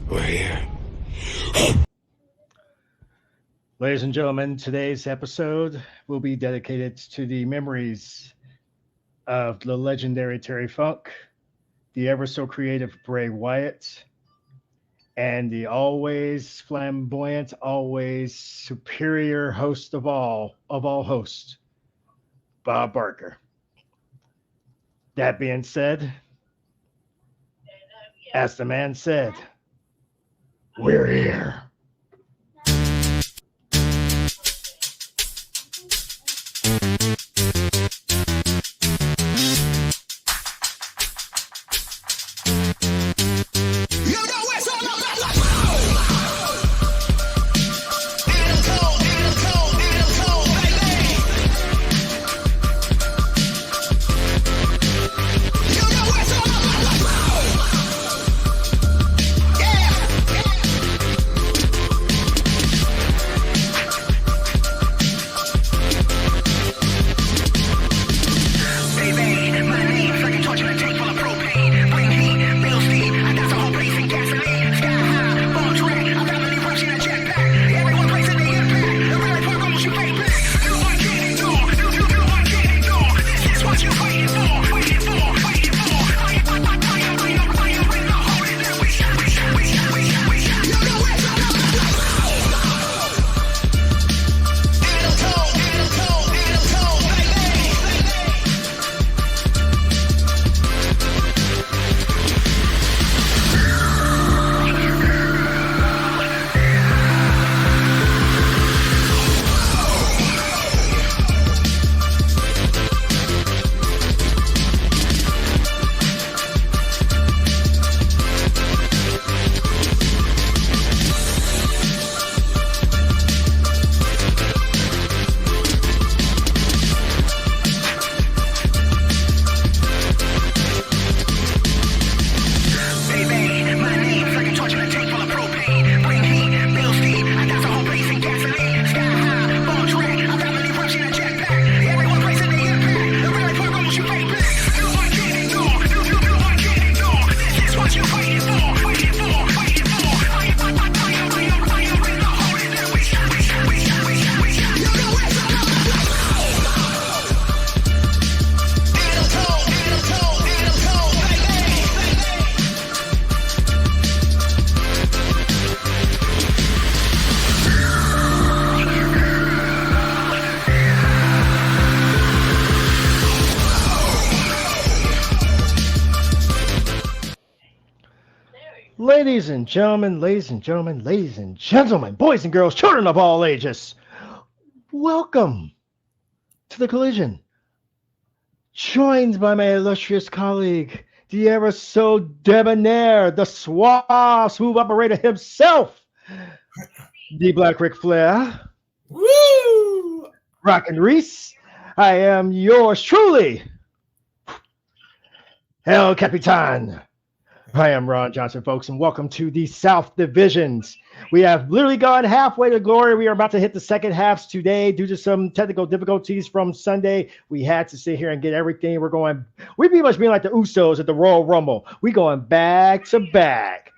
We're here. Ladies and gentlemen, today's episode will be dedicated to the memories of the legendary Terry Funk, the ever so creative Bray Wyatt, and the always flamboyant, always superior host of all hosts, Bob Barker. That being said, as the man said, we're here. Ladies and gentlemen, ladies and gentlemen, ladies and gentlemen, boys and girls, children of all ages, welcome to the collision. Joined by my illustrious colleague, the ever so debonair, the suave, smooth operator himself, the Black Ric Flair. Woo! Rockin' Reese. I am yours truly, El Capitan. I am Ron Johnson, folks, and welcome to the South Divisions. We have literally gone halfway to glory. We are about to hit the second halves today due to some technical difficulties from Sunday. We had to sit here and get everything. We pretty much being like the Usos at the Royal Rumble. We going back to back.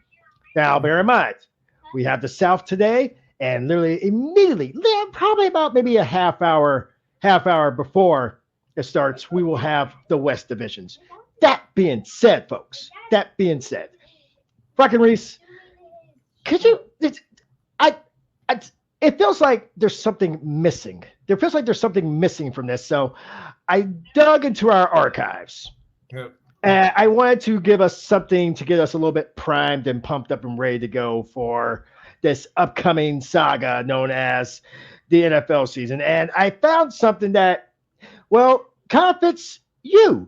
Now, bear in mind, we have the South today, and literally immediately, probably about maybe a half hour before it starts, we will have the West Divisions. That being said, folks, Rockin' Reese, could you, it feels like there's something missing. There feels like there's something missing from this. So I dug into our archives. Yep. And I wanted to give us something to get us a little bit primed and pumped up and ready to go for this upcoming saga known as the NFL season. And I found something that, well, kind of fits you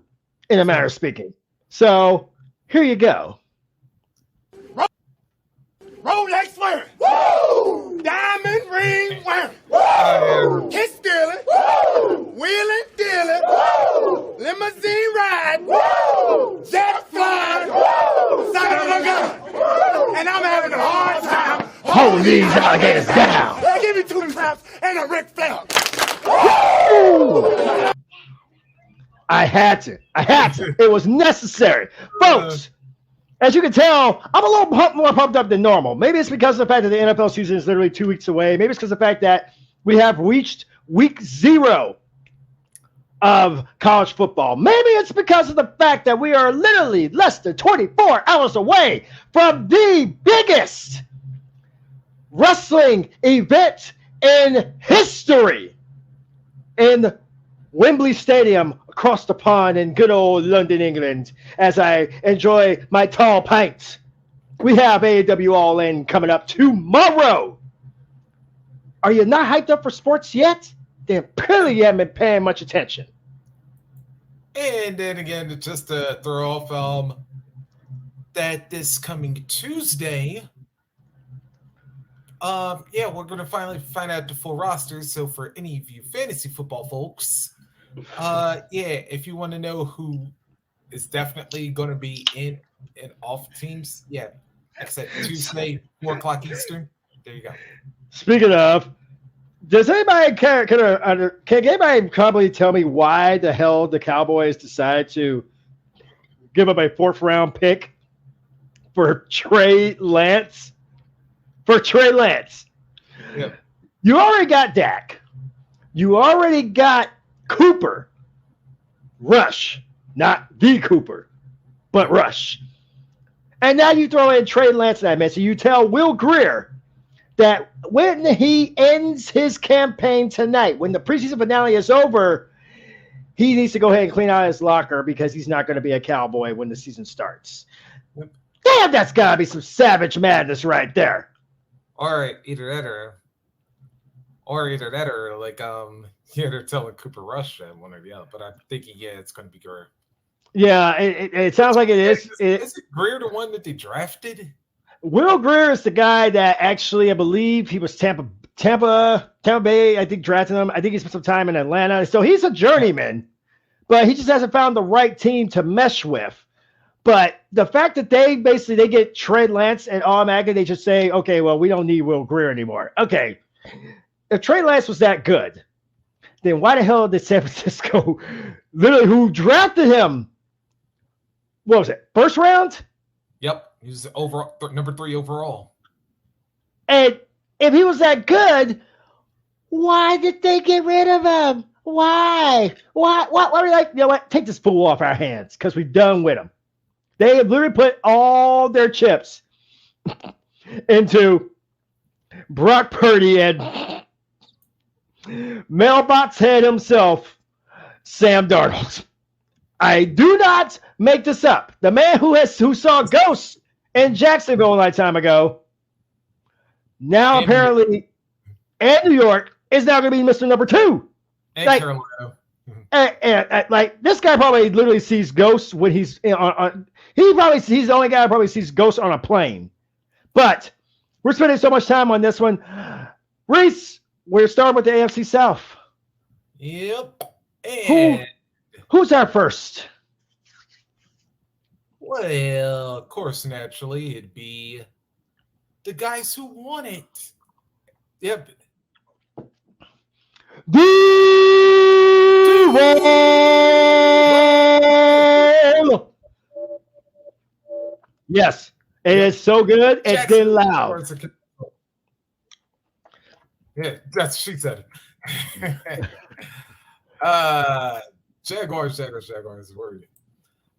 in a manner of speaking. So here you go. Rolex wearing. Woo! Diamond ring wearing. Woo! Kiss stealing. Woo! Wheeling dealing. Woo! Limousine ride. Woo! Jet flying. Woo! Son of a gun. Woo! And I'm having a hard time holding these alligators down. Give me 2 claps and a Ric Flair. Woo! I had to. It was necessary. Folks, As you can tell, I'm a little more pumped up than normal. Maybe it's because of the fact that the NFL season is literally 2 weeks away. Maybe it's because of the fact that we have reached week 0 of college football. Maybe it's because of the fact that we are literally less than 24 hours away from the biggest wrestling event in history in Wembley Stadium across the pond in good old London, England, as I enjoy my tall pints. We have AEW All In coming up tomorrow. Are you not hyped up for sports yet? Then clearly you haven't been paying much attention. And then again, just to throw off that this coming Tuesday, we're going to finally find out the full roster. So for any of you fantasy football folks, if you want to know who is definitely going to be in and off teams, like I said, Tuesday, 4 o'clock Eastern. There you go. Speaking of, does anybody can anybody probably tell me why the hell the Cowboys decided to give up a 4th round pick for Trey Lance? Yep. You already got Dak. You already got Cooper. Rush. Not the Cooper, but Rush. And now you throw in Trey Lance in that mess. So you tell Will Greer that when he ends his campaign tonight, when the preseason finale is over, he needs to go ahead and clean out his locker because he's not going to be a Cowboy when the season starts. Yep. Damn, that's got to be some savage madness right there. Or either that or like they're telling Cooper Rush one or the other. But I'm thinking it's going to be Greer. Yeah, it sounds like it is. Is it Greer the one that they drafted? Will Greer is the guy that actually, I believe, he was Tampa Bay. I think drafted him. I think he spent some time in Atlanta, so he's a journeyman, but he just hasn't found the right team to mesh with. But the fact that they get Trey Lance and automatically they just say, okay, well, we don't need Will Greer anymore. Okay, if Trey Lance was that good, then why the hell did San Francisco, literally who drafted him, what was it, 1st round? Yep, he was number 3 overall. And if he was that good, why did they get rid of him? Why? Why were they like, you know what, take this fool off our hands because we're done with him. They have literally put all their chips into Brock Purdy and mailbox head himself, Sam Darnold. I do not make this up. The man who saw ghosts in Jacksonville a lifetime ago, now and apparently in New York, is now going to be Mr. Number 2. And Carolina. And like this guy probably literally sees ghosts when he's on. He's the only guy who probably sees ghosts on a plane. But we're spending so much time on this one. Reese, we're starting with the AFC South. Yep. And who's our first? Well, of course, naturally, it'd be the guys who won it. Yep. DonnWann! Yes, it is so good. It's been loud. Yeah, that's she said it. Jaguars is worried.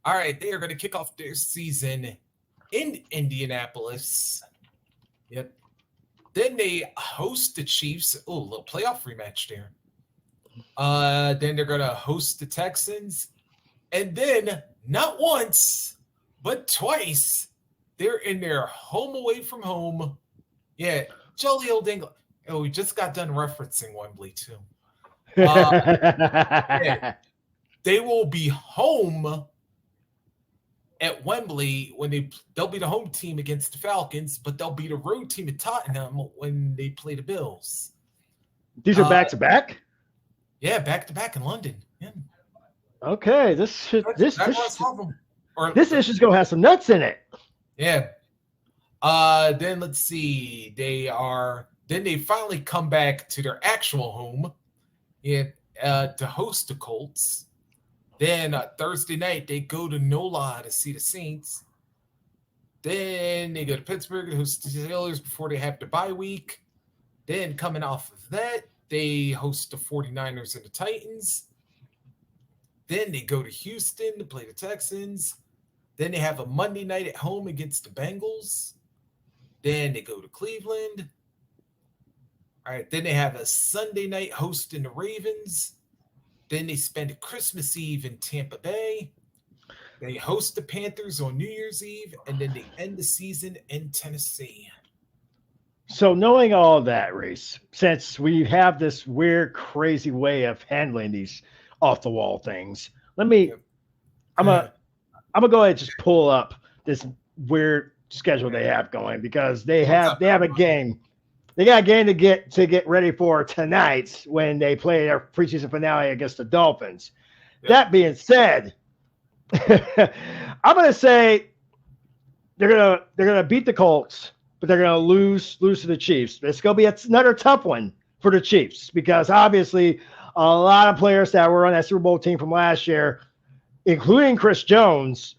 All right, they are going to kick off their season in Indianapolis. Yep. Then they host the Chiefs. Oh, a little playoff rematch there. Then they're going to host the Texans. And then, not once, but twice, they're in their home away from home. Yeah, jolly old England. Oh, we just got done referencing Wembley, too. Yeah, they will be home at Wembley when they'll be the home team against the Falcons, but they'll be the road team at Tottenham when they play the Bills. These are back-to-back? Yeah, back-to-back in London. Yeah. Okay, this issue's going to have some nuts in it. Yeah. Then let's see. Then they finally come back to their actual home to host the Colts. Then Thursday night, they go to NOLA to see the Saints. Then they go to Pittsburgh and host the Steelers before they have the bye week. Then coming off of that, they host the 49ers and the Titans. Then they go to Houston to play the Texans. Then they have a Monday night at home against the Bengals. Then they go to Cleveland. All right, then they have a Sunday night hosting the Ravens. Then they spend Christmas Eve in Tampa Bay. They host the Panthers on New Year's Eve, and then they end the season in Tennessee. So knowing all of that, Reese, since we have this weird, crazy way of handling these off-the-wall things, I'm gonna go ahead and just pull up this weird schedule they have going because they have a game. They got a game to get ready for tonight when they play their preseason finale against the Dolphins. Yep. That being said, I'm gonna say they're gonna beat the Colts, but they're gonna lose to the Chiefs. It's gonna be another tough one for the Chiefs because obviously a lot of players that were on that Super Bowl team from last year, including Chris Jones,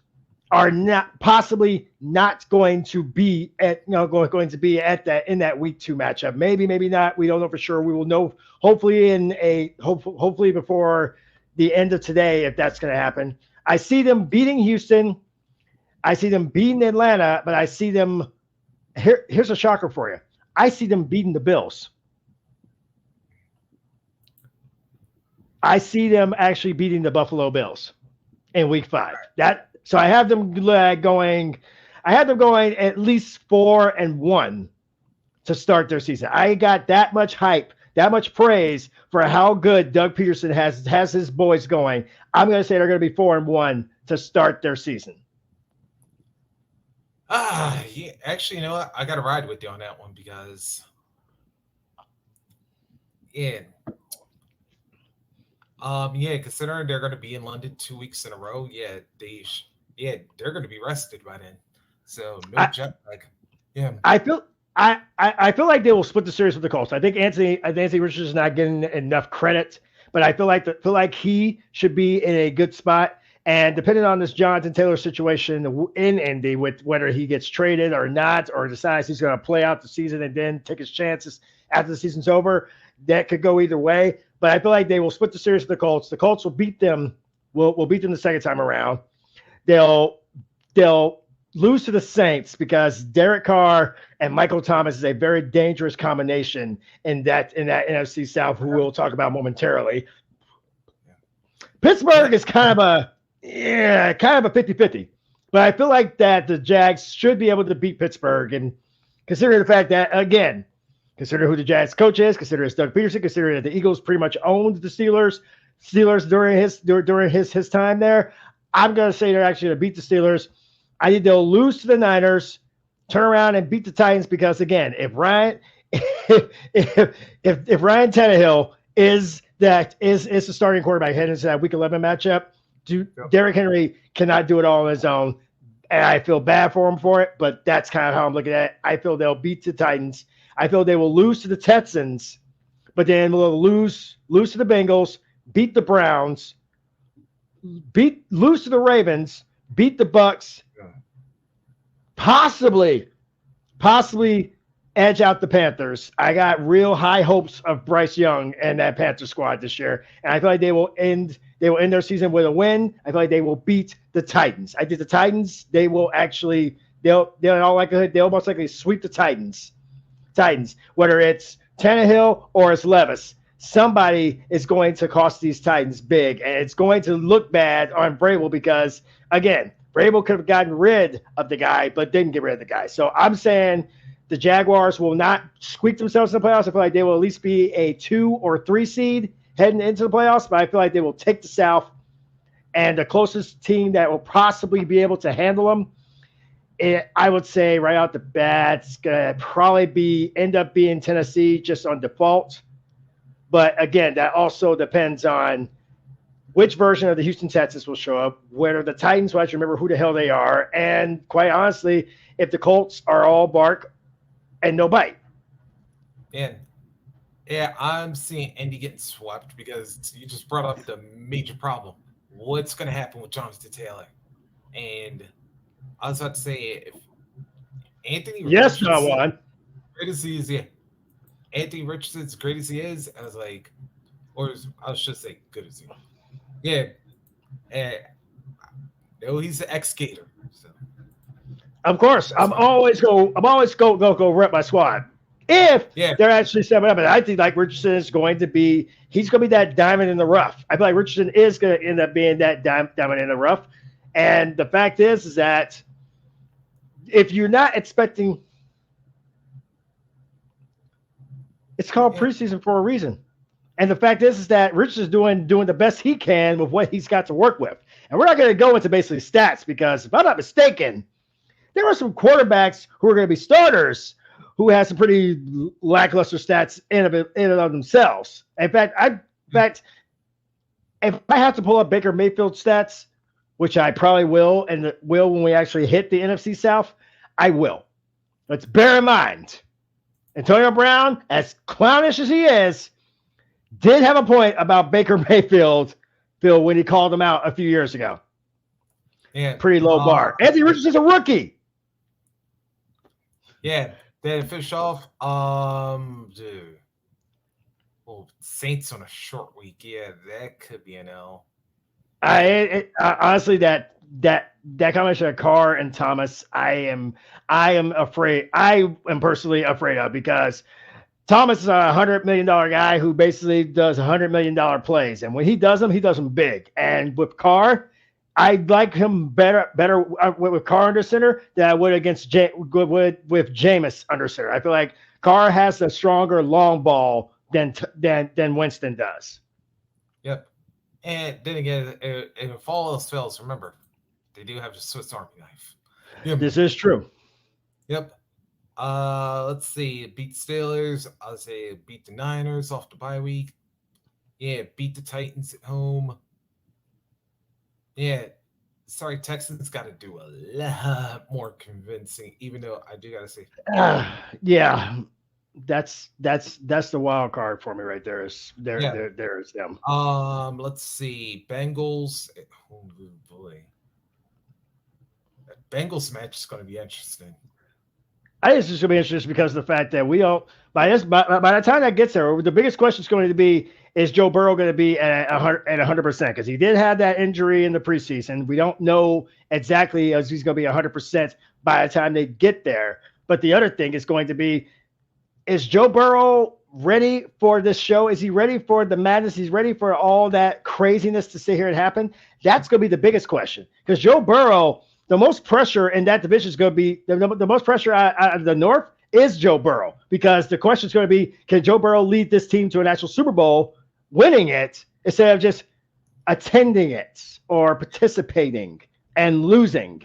are possibly not going to be at in that week 2 matchup. Maybe not. We don't know for sure. We will know hopefully before the end of today if that's going to happen. I see them beating Houston. I see them beating Atlanta, but I see them here's a shocker for you. I see them beating the Bills. I see them actually beating the Buffalo Bills in week 5. So I have them going at least 4-1 to start their season. I got that much hype, that much praise for how good Doug Peterson has his boys going. I'm going to say they're going to be 4-1 to start their season. Yeah, actually, you know what? I got to ride with you on that one because, considering they're going to be in London 2 weeks in a row, they're going to be rested by then. So no jet lag. Yeah, I feel like they will split the series with the Colts. I think Anthony Richardson is not getting enough credit, but I feel like he should be in a good spot. And depending on this Jonathan Taylor situation in Indy, with whether he gets traded or not, or decides he's going to play out the season and then take his chances after the season's over, that could go either way. But I feel like they will split the series with the Colts. The Colts will beat them. Will beat them the second time around. They'll lose to the Saints because Derek Carr and Michael Thomas is a very dangerous combination in that NFC South, who we'll talk about momentarily. Pittsburgh is kind of a 50-50. But I feel like that the Jags should be able to beat Pittsburgh. And considering the fact that, again, consider who the Jags coach is, consider it's Doug Peterson, consider that the Eagles pretty much owned the Steelers during his time there, I'm going to say they're actually going to beat the Steelers. I think they'll lose to the Niners, turn around and beat the Titans because, again, if Ryan Tannehill is the starting quarterback heading into that Week 11 matchup, Derrick Henry cannot do it all on his own, and I feel bad for him for it, but that's kind of how I'm looking at it. I feel they'll beat the Titans. I feel they will lose to the Texans, but then we'll lose to the Bengals, beat the Browns, lose to the Ravens, beat the Bucks, possibly edge out the Panthers. I got real high hopes of Bryce Young and that Panther squad this year, and I feel like they will end their season with a win. I feel like they will beat the Titans. I think the Titans, they'll most likely sweep the Titans, whether it's Tannehill or it's Levis. Somebody is going to cost these Titans big, and it's going to look bad on Vrabel because, again, Vrabel could have gotten rid of the guy, but didn't get rid of the guy. So I'm saying the Jaguars will not squeak themselves in the playoffs. I feel like they will at least be a 2 or 3 seed heading into the playoffs, but I feel like they will take the South, and the closest team that will possibly be able to handle them, I would say right out the bat, it's going to probably end up being Tennessee just on default. But again, that also depends on which version of the Houston Texans will show up, whether the Titans will actually remember who the hell they are, and quite honestly, if the Colts are all bark and no bite. And yeah, I'm seeing Indy getting swept because you just brought up the major problem. What's going to happen with Jonathan Taylor? And I was about to say, Anthony Yes, Richardson, DonnWann. great as he is, yeah. Anthony Richardson's great as he is. I was like, I should say good as he. Yeah. And no, he's an ex-skater. So Of course, I'm always go rep my squad. If they're actually stepping up, and I think like Richardson is going to be, he's going to be that diamond in the rough. I feel like Richardson is going to end up being that diamond in the rough. And the fact is that if you're not expecting, it's called preseason for a reason. And the fact is that Richardson's doing the best he can with what he's got to work with. And we're not going to go into basically stats because if I'm not mistaken, there were some quarterbacks who are going to be starters who had some pretty lackluster stats in and of themselves. In fact, if I have to pull up Baker Mayfield stats, which I probably will, and will when we actually hit the NFC South, I will. Let's bear in mind, Antonio Brown, as clownish as he is, did have a point about Baker Mayfield, Phil, when he called him out a few years ago. Yeah, pretty low bar. Anthony Richardson's a rookie. Yeah, then finish off. Dude. Well, Saints on a short week. Yeah, that could be an L. Honestly, that combination of Carr and Thomas, I am afraid. I am personally afraid of because Thomas is a $100 million guy who basically does $100 million plays, and when he does them big. And with Carr, I like him better with Carr under center than I would against with Jameis under center. I feel like Carr has a stronger long ball than Winston does. Yep. And then again, if all else fails, remember, they do have the Swiss Army knife. Yep. This is true. Yep. Let's see. Beat Steelers. I'll say beat the Niners off the bye week. Yeah, beat the Titans at home. Yeah. Sorry, Texans got to do a lot more convincing, even though I do got to say. Yeah. That's the wild card for me right there. There is them. Let's see. Bengals. Oh boy. That Bengals match is going to be interesting. I think it's just going to be interesting because of the fact that we all by the time that gets there, the biggest question is going to be: is Joe Burrow going to be at 100%? Because he did have that injury in the preseason. We don't know exactly as he's going to be 100% by the time they get there. But the other thing is going to be: is Joe Burrow ready for this show? Is he ready for the madness? He's ready for all that craziness to sit here and happen? That's going to be the biggest question. Because Joe Burrow, the most pressure in that division is going to be the most pressure out of the North is Joe Burrow. Because the question is going to be, can Joe Burrow lead this team to an actual Super Bowl, winning it, instead of just attending it or participating and losing?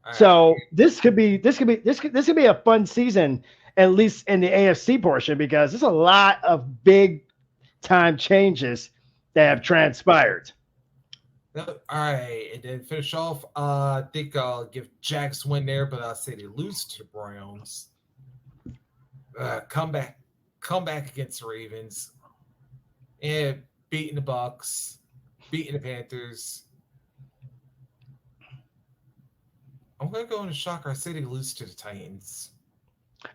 Right. So this could be a fun season, at least in the AFC portion, because there's a lot of big time changes that have transpired. All right, and then finish off. I think I'll give Jags win there, but I'll say they lose to the Browns. Come back against the Ravens, and beating the Bucks, beating the Panthers. I'm gonna go on a shocker. I say they lose to the Titans.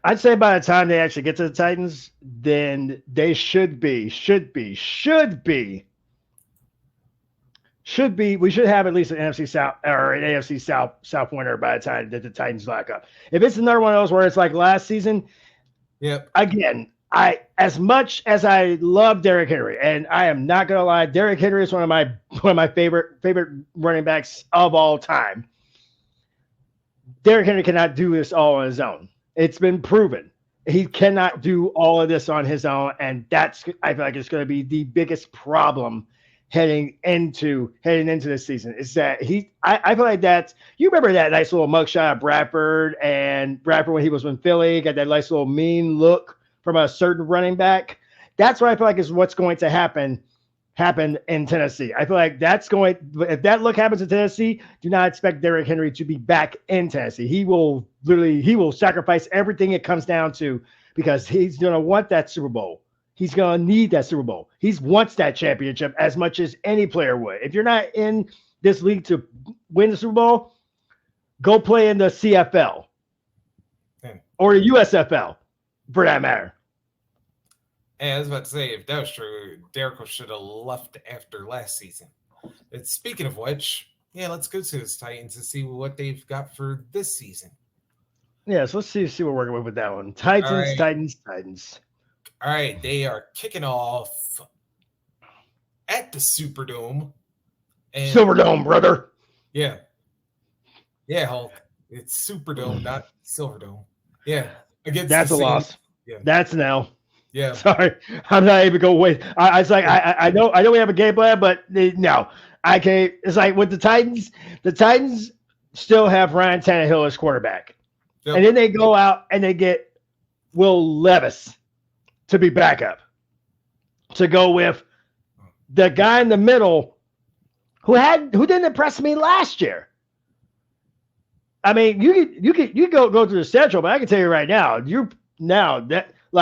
I'd say by the time they actually get to the Titans, then they should be. We should have at least an NFC South or an AFC South winner by the time that the Titans lock up. If it's another one of those where it's like last season, yep. Again, as much as I love Derrick Henry, and I am not gonna lie, Derrick Henry is one of my favorite running backs of all time. Derrick Henry cannot do this all on his own. It's been proven. He cannot do all of this on his own, and I feel like it's going to be the biggest problem heading into this season. Is that I feel like that. You remember that nice little mugshot of Bradford when he was in Philly, got that nice little mean look from a certain running back. That's what I feel like is what's going to happen in Tennessee. I feel like if that look happens in Tennessee, do not expect Derrick Henry to be back in Tennessee. He will sacrifice everything it comes down to because he's going to want that Super Bowl. He's going to need that Super Bowl. He wants that championship as much as any player would. If you're not in this league to win the Super Bowl, go play in the CFL. or the USFL, for that matter. And I was about to say, if that was true, Jericho should have left after last season. And speaking of which, yeah, let's go to the Titans and see what they've got for this season. Yeah, so let's see what we're working with that one. Titans. All right, they are kicking off at the Superdome. And Silverdome, brother. Yeah. Yeah, Hulk. It's Superdome, not Silverdome. Yeah. That's a loss. Yeah. That's an L. Yeah. Sorry. I'm not able to go wait. I was like, I know we have a game plan, but no. I can't. It's like with the Titans still have Ryan Tannehill as quarterback. Yep. And then they go out and they get Will Levis to be backup. To go with the guy in the middle who didn't impress me last year. I mean, you could go to the schedule, but I can tell you right now, I'm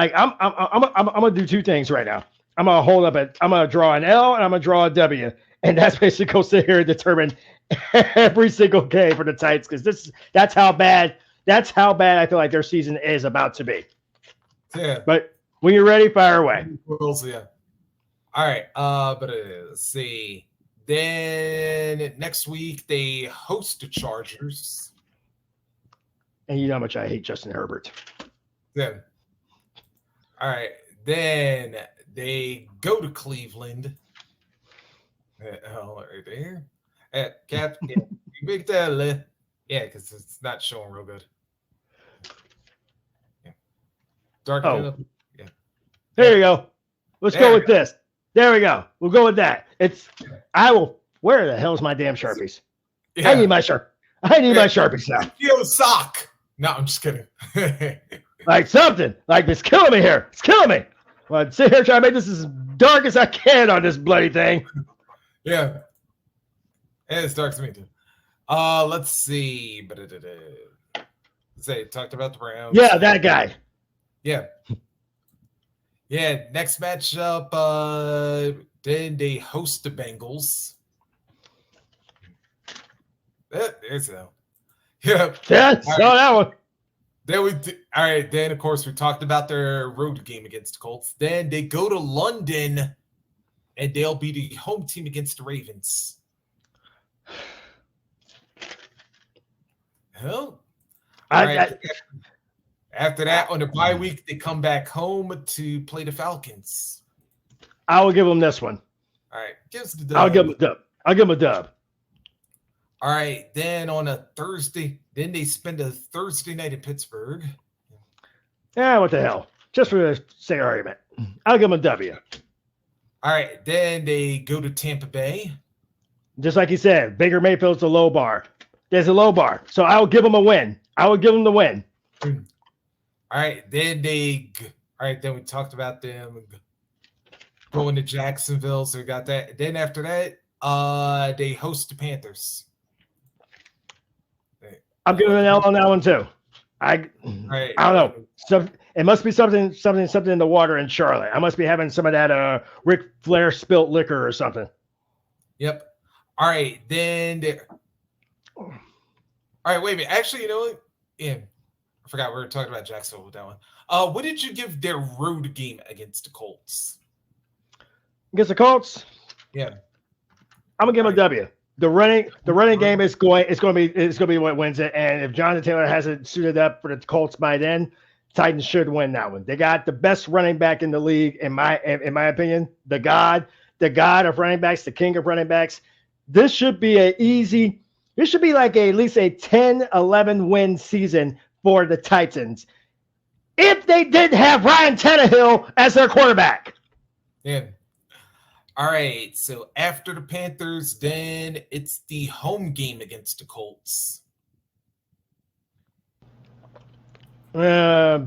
gonna do two things right now. I'm gonna draw an L and I'm gonna draw a W, and that's basically go sit here and determine every single game for the Titans because that's how bad I feel like their season is about to be. Yeah. But when you're ready, fire away. Yeah. All right. But let's see. Then next week they host the Chargers. And you know how much I hate Justin Herbert. Yeah. All right. Then they go to Cleveland. Right there. At Cap. Big Daddy. Yeah, because it's not showing real good. Yeah. Dark. Oh. Yeah. There you go. Let's go with this. There we go. We'll go with that. Where the hell's my damn Sharpies? Yeah. I need my Sharpies now. Yo, sock. No, I'm just kidding. Like something. Like it's killing me here. It's killing me. Well, sit here trying to make this as dark as I can on this bloody thing. Yeah. And it's dark to me too. Let's see. Say talked about the Browns. Yeah, that guy. Yeah. Yeah, next matchup, then they host the Bengals. There's that. Yeah. Yeah, saw that one. All right, then, of course, we talked about their road game against the Colts. Then they go to London, and they'll be the home team against the Ravens. Well, after that, on the bye week, they come back home to play the Falcons. I will give them this one. All right. Give us the dub. I'll give them a dub. All right. Then on a Thursday, then they spend a Thursday night in Pittsburgh. Yeah, what the hell? Just for the sake of argument. I'll give them a W. All right. Then they go to Tampa Bay. Just like you said, Baker Mayfield's a low bar. There's a low bar. So I will give them a win. I will give them the win. All right, then we talked about them going to Jacksonville, so we got that. Then after that, they host the Panthers. I'm giving an L on that one too. I don't know. So it must be something in the water in Charlotte. I must be having some of that Ric Flair spilt liquor or something. Yep. All right, then. All right, wait a minute. Actually, you know what? Yeah. I forgot we were talking about Jacksonville with that one. What did you give their road game against the Colts? Against the Colts? Yeah. I'm gonna give them a W. The running game is going to be what wins it. And if Jonathan Taylor hasn't suited up for the Colts by then, Titans should win that one. They got the best running back in the league, in my opinion. The god of running backs, the king of running backs. This should be like at least a 10-11 win season for the Titans if they didn't have Ryan Tannehill as their quarterback. Yeah. All right. So after the Panthers, then it's the home game against the Colts. By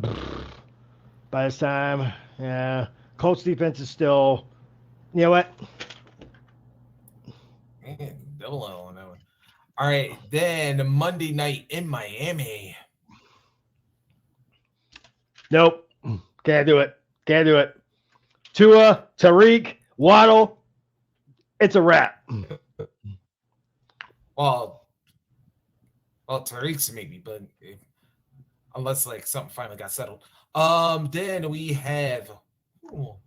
this time, yeah. Colts defense is still, you know what? Man, double L on that one. All right. Then Monday night in Miami. Nope. Can't do it. Tua, Tariq, Waddle. It's a wrap. Well, Tariq's maybe, but unless like something finally got settled. Then we have. All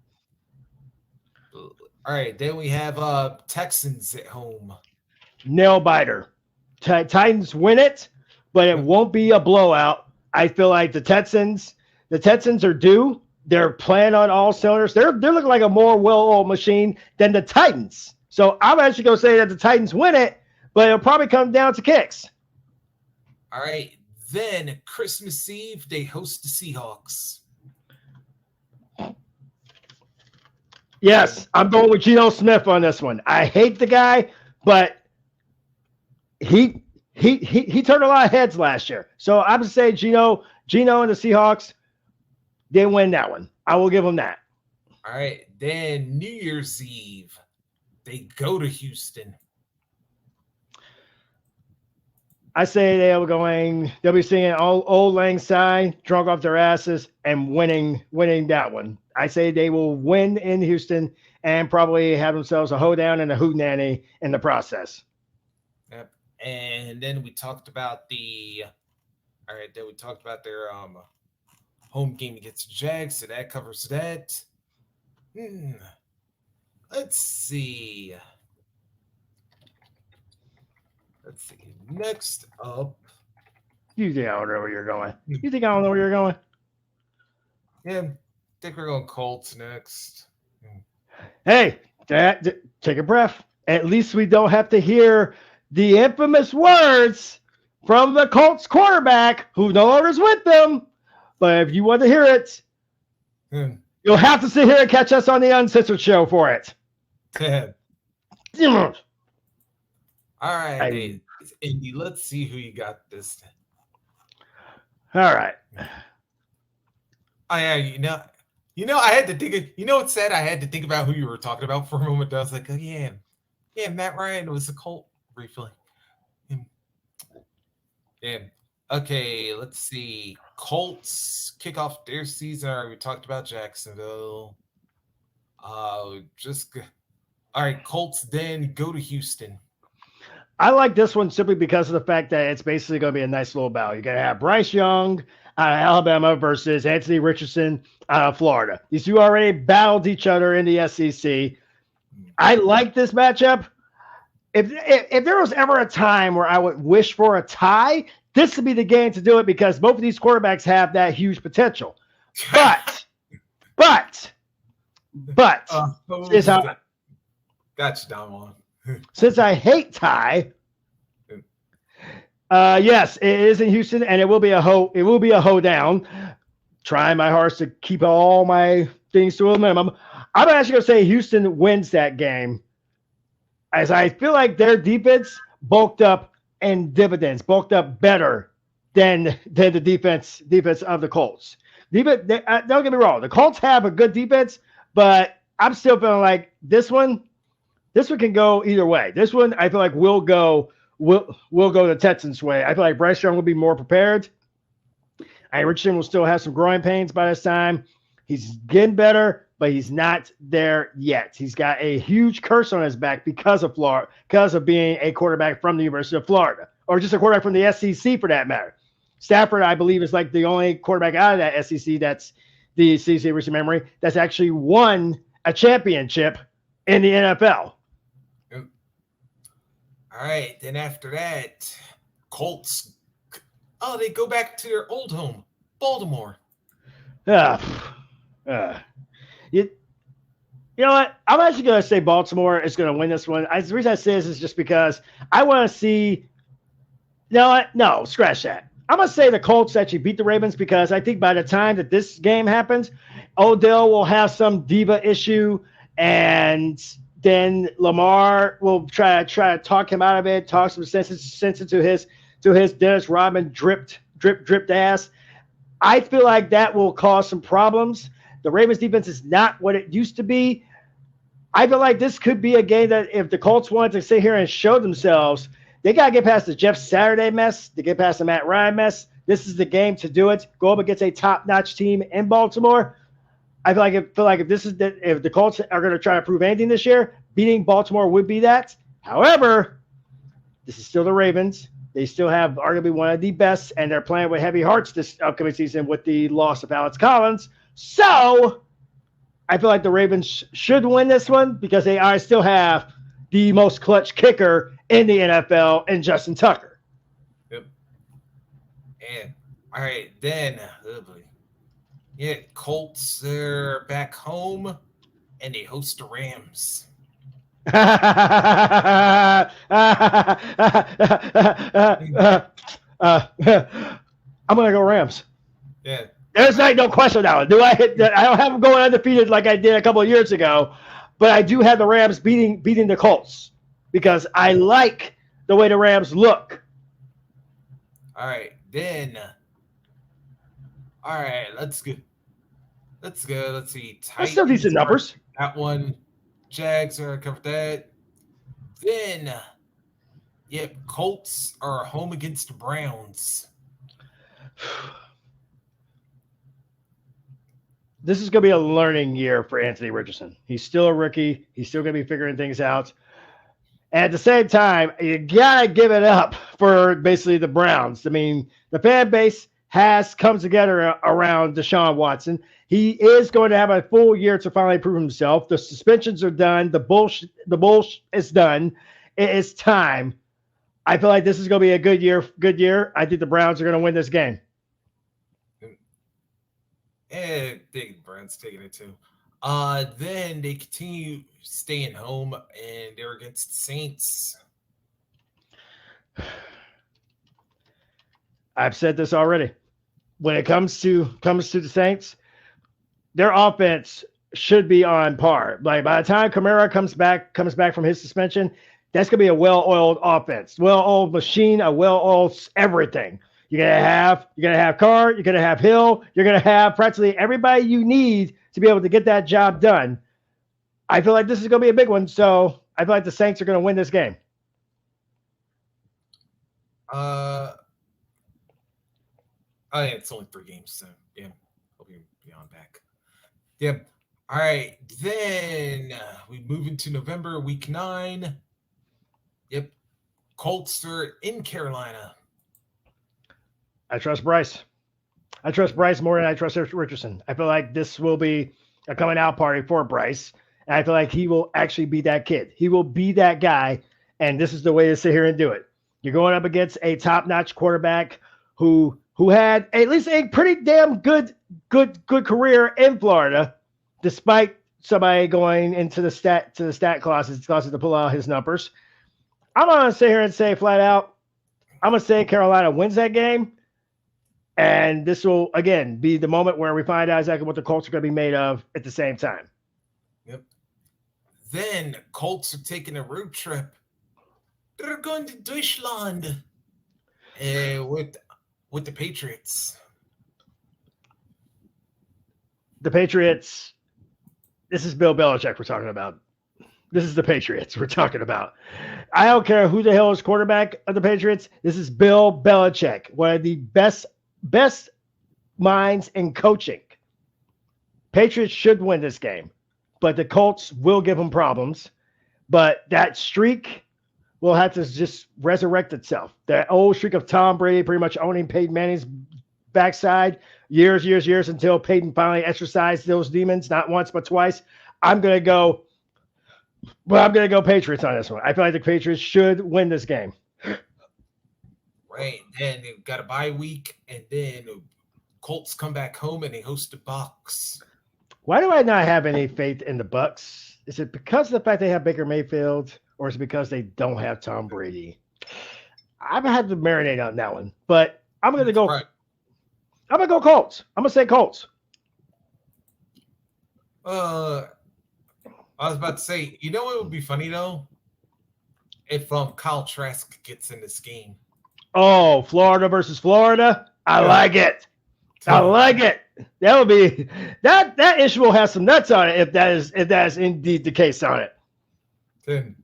right, then we have Texans at home. Nail biter. Titans win it, but it won't be a blowout. I feel like the Texans are due. They're playing on all cylinders. They're looking like a more well-oiled machine than the Titans. So I'm actually going to say that the Titans win it, but it'll probably come down to kicks. All right. Then Christmas Eve, they host the Seahawks. Yes, I'm going with Geno Smith on this one. I hate the guy, but he turned a lot of heads last year. So I'm going to say Geno and the Seahawks, they win that one. I will give them that. All right. Then New Year's Eve, they go to Houston. I say they'll be singing Old Lang Syne, drunk off their asses, and winning that one. I say they will win in Houston and probably have themselves a hoedown and a hootenanny in the process. Yep. And then we talked about their home game against the Jags, so that covers that. Let's see. Next up. You think I don't know where you're going? You think I don't know where you're going? Yeah, I think we're going Colts next. Hey, take a breath. At least we don't have to hear the infamous words from the Colts quarterback who no longer is with them. But if you want to hear it, you'll have to sit here and catch us on the Uncensored Show for it. All right, Indy, let's see who you got this time. All right. Oh, yeah, I had to think. What said I had to think about who you were talking about for a moment. I was like, oh yeah, Matt Ryan was a Colt briefly. Yeah. Okay, let's see. Colts kick off their season. All right, we talked about Jacksonville. All right, Colts then go to Houston. I like this one simply because of the fact that it's basically going to be a nice little battle. You're going to have Bryce Young out of Alabama versus Anthony Richardson out of Florida. These two already battled each other in the SEC. I like this matchup. If there was ever a time where I would wish for a tie, this would be the game to do it because both of these quarterbacks have that huge potential. But is how. Gotcha, DonnWann. Since I hate tie, yes, it is in Houston, and it will be a hoedown. Trying my hardest to keep all my things to a minimum. I'm actually going to say Houston wins that game, as I feel like their defense bulked up better than the defense of the Colts. Don't get me wrong, the Colts have a good defense, but I'm still feeling like this one can go either way. This one, I feel like will go the Texans' way. I feel like Bryce Young will be more prepared. Richardson will still have some growing pains by this time. He's getting better, but he's not there yet. He's got a huge curse on his back because of Florida, because of being a quarterback from the University of Florida, or just a quarterback from the SEC for that matter. Stafford, I believe, is like the only quarterback out of that SEC that's the CC recent memory that's actually won a championship in the NFL. All right, then after that, Colts. Oh, they go back to their old home, Baltimore. You know what? I'm actually going to say Baltimore is going to win this one. The reason I say this is just because I want to see. You know what? No, scratch that. I'm going to say the Colts actually beat the Ravens because I think by the time that this game happens, Odell will have some diva issue and then Lamar will try to talk him out of it, talk some sense into his Dennis Rodman dripped ass. I feel like that will cause some problems. The Ravens defense is not what it used to be. I feel like this could be a game that if the Colts wanted to sit here and show themselves, they got to get past the Jeff Saturday mess, to get past the Matt Ryan mess. This is the game to do it. Go up against a top-notch team in Baltimore. I feel like if the Colts are going to try to prove anything this year, beating Baltimore would be that. However, this is still the Ravens. They still have arguably one of the best, and they're playing with heavy hearts this upcoming season with the loss of Alex Collins. So I feel like the Ravens should win this one because I still have the most clutch kicker in the NFL in Justin Tucker. Yep. And all right, then Colts, they're back home and they host the Rams. I'm gonna go Rams. Yeah. There's no question on that one. I don't have them going undefeated like I did a couple of years ago, but I do have the Rams beating the Colts because I like the way the Rams look. All right, then. All right, let's go. Let's see. That's still decent numbers. That one. Jags are covered that. Then, Colts are home against the Browns. This is going to be a learning year for Anthony Richardson. He's still a rookie. He's still going to be figuring things out. And at the same time, you got to give it up for basically the Browns. I mean, the fan base has come together around Deshaun Watson. He is going to have a full year to finally prove himself. The suspensions are done. The bullshit is done. It is time. I feel like this is going to be a good year. I think the Browns are going to win this game. I think Browns taking it too. Then they continue staying home, and they're against Saints. I've said this already. When it comes to the Saints, their offense should be on par. Like by the time Kamara comes back from his suspension, that's gonna be a well-oiled offense, well-oiled machine, a well-oiled everything. You're gonna have Carr, you're gonna have Hill, you're gonna have practically everybody you need to be able to get that job done. I feel like this is gonna be a big one, so I feel like the Saints are gonna win this game. It's only 3 games, so yeah, hope you'll be on back. Yep. All right, then we move into November, week 9. Yep, Colts are in Carolina. I trust Bryce. I trust Bryce more than I trust Richardson. I feel like this will be a coming out party for Bryce, and I feel like he will actually be that kid. He will be that guy, and this is the way to sit here and do it. You're going up against a top-notch quarterback who had at least a pretty damn good career in Florida, despite somebody going into the stat classes to pull out his numbers. I'm gonna sit here and say flat out, I'm gonna say Carolina wins that game, and this will again be the moment where we find out exactly what the Colts are gonna be made of at the same time. Yep. Then Colts are taking a road trip. They're going to Deutschland with the Patriots. The Patriots, this is Bill Belichick we're talking about. This is the Patriots we're talking about. I don't care who the hell is quarterback of the Patriots. This is Bill Belichick, one of the best minds in coaching. Patriots should win this game, but the Colts will give them problems. But that streak will have to just resurrect itself. That old streak of Tom Brady pretty much owning Peyton Manning's backside years until Peyton finally exercised those demons, not once but twice. I'm gonna go Patriots on this one. I feel like the Patriots should win this game. Right. Then they've got a bye week, and then Colts come back home and they host the Bucs. Why do I not have any faith in the Bucs? Is it because of the fact they have Baker Mayfield, or is it because they don't have Tom Brady? I'm gonna have to marinate on that one, but I'm gonna go. Right. I'm gonna go Colts. I'm gonna say Colts. I was about to say, you know what would be funny though? If Kyle Trask gets in this game. Oh, Florida versus Florida. I like it. I like it. That would be that issue will have some nuts on it if that is indeed the case on it. Then,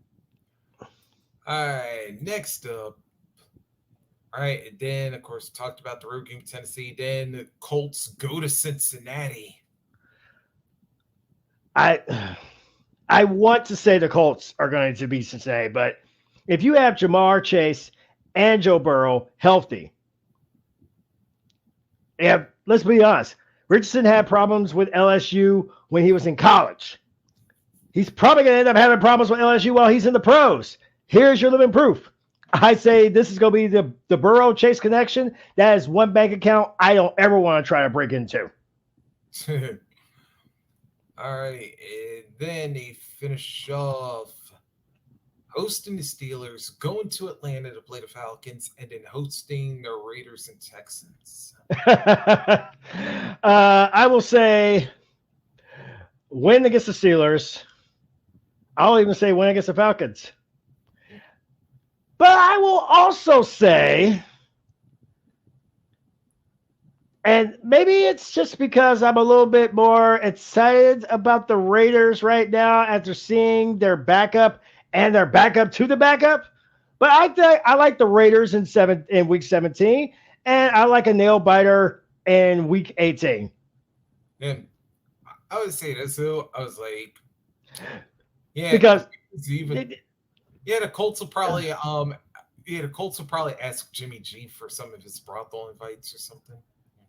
all right, next up. All right, and then of course talked about the road game Tennessee. Then the Colts go to Cincinnati. I want to say the Colts are going to beat Cincinnati, but if you have Jamar Chase and Joe Burrow healthy. Yeah, let's be honest. Richardson had problems with LSU when he was in college. He's probably going to end up having problems with LSU while he's in the pros. Here's your living proof. I say this is going to be the Burrow Chase connection. That is one bank account I don't ever want to try to break into. All right. And then they finish off hosting the Steelers, going to Atlanta to play the Falcons, and then hosting the Raiders and Texans. I will say win against the Steelers. I'll even say win against the Falcons. But I will also say, and maybe it's just because I'm a little bit more excited about the Raiders right now after seeing their backup and their backup to the backup. But I like the Raiders in week 17, and I like a nail biter in week 18. And I would say this, so I was like, yeah, because even the Colts will probably ask Jimmy G for some of his brothel invites or something.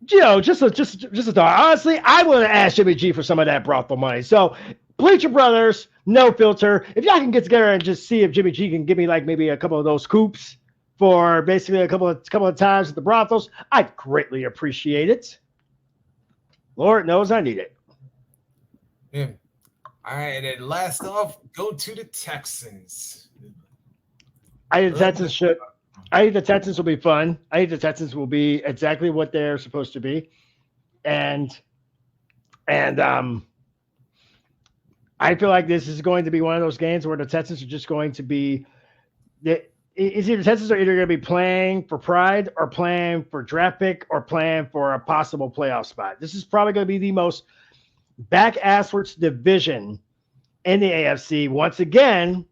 Just a thought. Honestly, I would have asked Jimmy G for some of that brothel money. So, Bleacher Brothers, no filter. If y'all can get together and just see if Jimmy G can give me like maybe a couple of those coops for basically a couple of times at the brothels, I'd greatly appreciate it. Lord knows I need it. Yeah. All right, and then last off, go to the Texans. I think the Texans will be fun. I think the Texans will be exactly what they're supposed to be. And I feel like this is going to be one of those games where the Texans are just going to be the Texans are either going to be playing for pride or playing for draft pick or playing for a possible playoff spot. This is probably going to be the most back-asswards division in the AFC once again,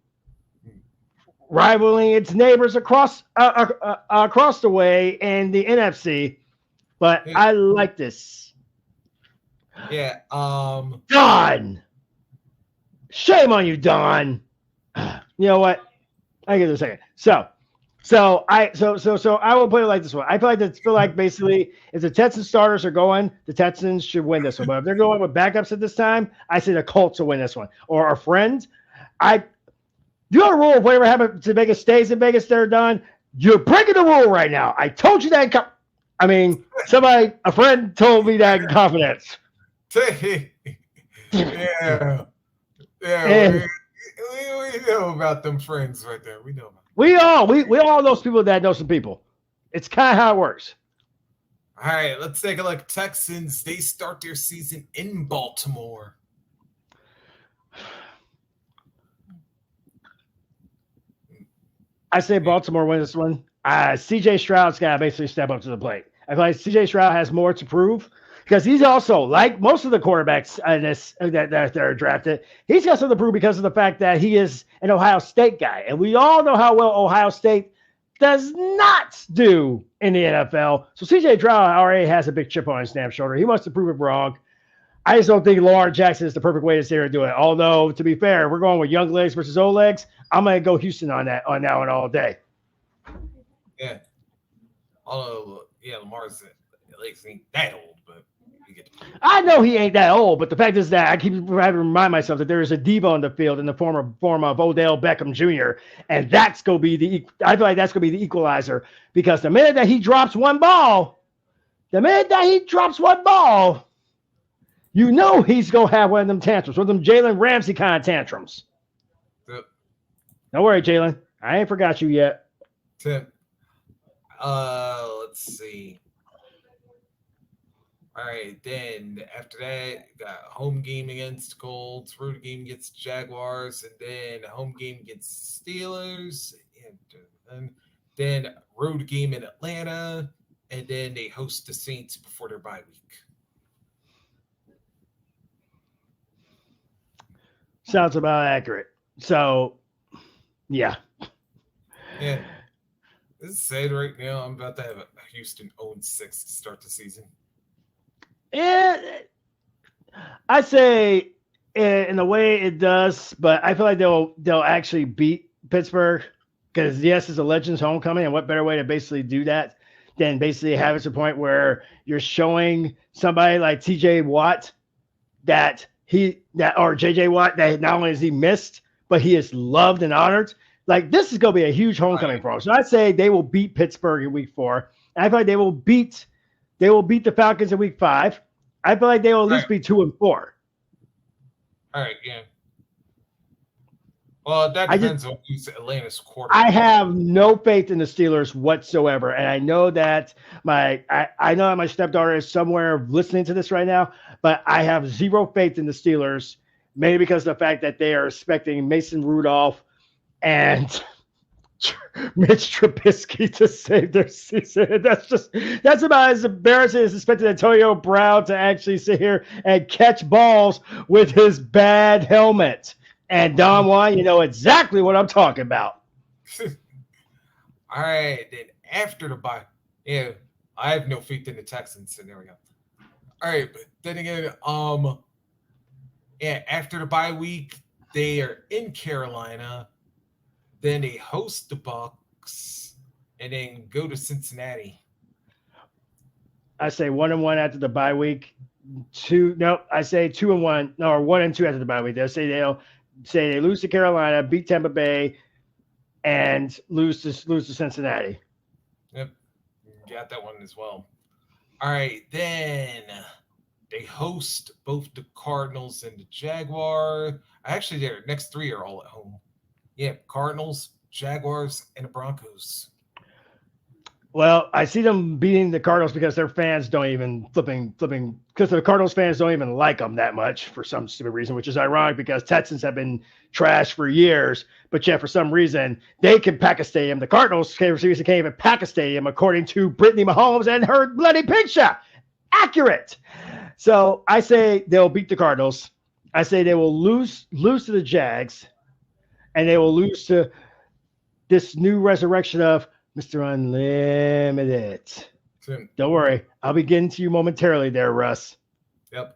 rivaling its neighbors across the way in the NFC. But I like this. Yeah. Don. Shame on you, Don. You know what? I give it a second. So I will put it like this one. I feel like basically if the Texans starters are going, the Texans should win this one. But if they're going with backups at this time, I say the Colts will win this one. Or a friend. You know the rule of whatever happened to Vegas stays in Vegas, they're done. You're breaking the rule right now. I told you that. A friend told me that in confidence. Yeah. And we know about them friends right there. We know about them. We all know people that know some people. It's kind of how it works. All right, let's take a look. Texans, they start their season in Baltimore. I say Baltimore wins this one. CJ Stroud's got to basically step up to the plate. I feel like CJ Stroud has more to prove because he's also, like most of the quarterbacks that are drafted, he's got something to prove because of the fact that he is an Ohio State guy. And we all know how well Ohio State does not do in the NFL. So CJ Stroud already has a big chip on his damn shoulder. He wants to prove it wrong. I just don't think Lamar Jackson is the perfect way to sit here and do it. Although, to be fair, we're going with young legs versus old legs. I'm going to go Houston on that one all day. Yeah. Although, Lamar's legs ain't that old, but you get to. I know he ain't that old, but the fact is that I keep having to remind myself that there is a diva on the field in the form of Odell Beckham Jr., and that's going to be I feel like that's going to be the equalizer because the minute that he drops one ball, you know he's going to have one of them tantrums, one of them Jalen Ramsey kind of tantrums. Yep. Don't worry, Jalen. I ain't forgot you yet. Tim. Let's see. All right, then after that, got a home game against Colts, road game against Jaguars, and then a home game against Steelers, and then road game in Atlanta, and then they host the Saints before their bye week. Sounds about accurate. So, yeah. Yeah. This is sad right now. I'm about to have a Houston 0-6 to start the season. Yeah, I say in the way it does, but I feel like they'll actually beat Pittsburgh because yes, it's a Legends homecoming, and what better way to basically do that than basically have it to the point where you're showing somebody like TJ Watt or JJ Watt that not only is he missed, but he is loved and honored. Like, this is going to be a huge homecoming for him. So I'd say they will beat Pittsburgh in week 4. I feel like they will beat the Falcons in week 5. I feel like they will at least be 2-4. All right, yeah. Well, that depends on who's Atlanta's quarterback. I have no faith in the Steelers whatsoever, and I know that my stepdaughter is somewhere listening to this right now, but I have zero faith in the Steelers, mainly because of the fact that they are expecting Mason Rudolph and Mitch Trubisky to save their season. That's about as embarrassing as expecting Antonio Brown to actually sit here and catch balls with his bad helmet. And DonnWann, you know exactly what I'm talking about. All right, then after the bye, yeah, I have no faith in the Texans, and there we go. All right, but then again, yeah, after the bye week, they are in Carolina, then they host the Bucs, and then go to Cincinnati. I say 1-1 after the bye week. I say 2-1, no, or 1-2 after the bye week. They'll say they lose to Carolina, beat Tampa Bay, and lose to Cincinnati. Yep, got that one as well. All right, then they host both the Cardinals and the Jaguar. Actually, their next 3 are all at home. Yeah, Cardinals, Jaguars, and the Broncos. Well, I see them beating the Cardinals because their fans don't even flipping because the Cardinals fans don't even like them that much for some stupid reason, which is ironic because Texans have been trashed for years, but yet for some reason they can pack a stadium. The Cardinals can't even pack a stadium, according to Brittany Mahomes and her bloody picture. Accurate. So I say they'll beat the Cardinals. I say they will lose to the Jags, and they will lose to this new resurrection of Mr. Unlimited. Don't worry. I'll be getting to you momentarily there, Russ. Yep.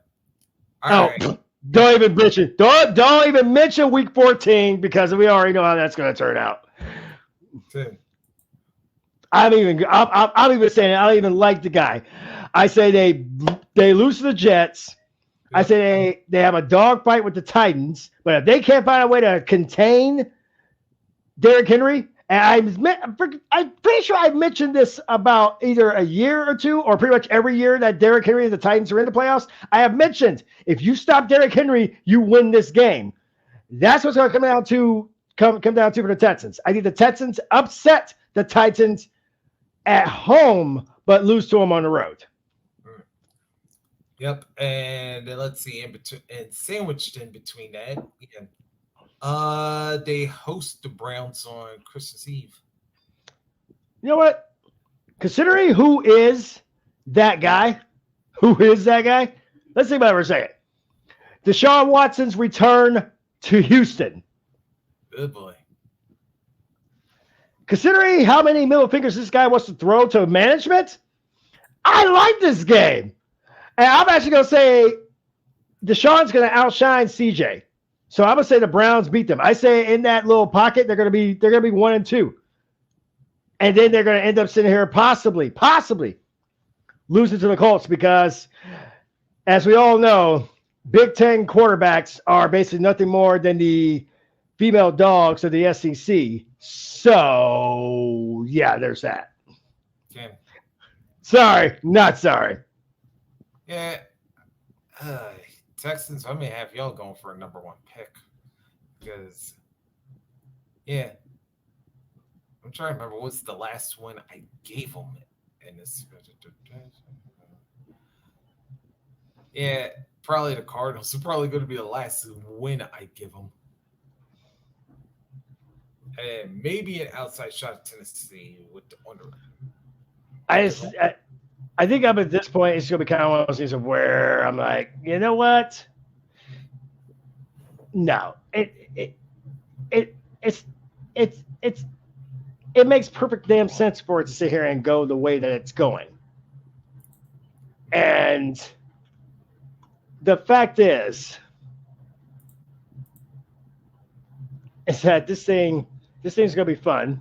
All right. Don't even mention. Don't even mention week 14 because we already know how that's going to turn out. I'm even saying it. I don't even like the guy. I say they lose to the Jets. I say they have a dogfight with the Titans, but if they can't find a way to contain Derrick Henry, and I'm pretty sure I've mentioned this about either a year or two, or pretty much every year that Derrick Henry and the Titans are in the playoffs. I have mentioned if you stop Derrick Henry, you win this game. That's what's going to come down to for the Texans. I think the Texans upset the Titans at home, but lose to them on the road. Yep, and let's see, in between and sandwiched in between that, they host the Browns on Christmas Eve. You know what? Considering who is that guy, let's think about it for a second. Deshaun Watson's return to Houston. Good boy. Considering how many middle fingers this guy wants to throw to management, I like this game. And I'm actually going to say Deshaun's going to outshine CJ. So I'm going to say the Browns beat them. I say in that little pocket, they're going to be 1-2. And then they're going to end up sitting here possibly losing to the Colts because, as we all know, Big Ten quarterbacks are basically nothing more than the female dogs of the SEC. So, yeah, there's that. Okay. Sorry, not sorry. Yeah. Texans, I may have y'all going for a number 1 pick because, yeah, I'm trying to remember what's the last one I gave them in this. Yeah, probably the Cardinals. They're probably going to be the last win I give them. And maybe an outside shot at Tennessee with the under. I think I'm at this point. It's going to be kind of one of those things of where I'm like, you know what? No, it makes perfect damn sense for it to sit here and go the way that it's going. And the fact is that this thing's going to be fun.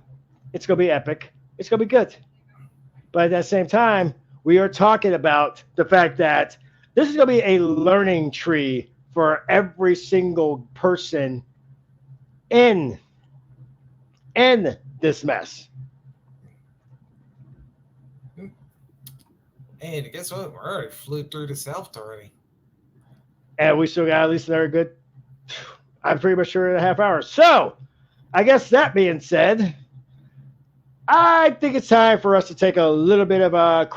It's going to be epic. It's going to be good. But at that same time, we are talking about the fact that this is going to be a learning tree for every single person in this mess. And guess what? We already flew through the South already. And we still got at least another good, I'm pretty much sure, a half hour. So, I guess that being said, I think it's time for us to take a little bit of a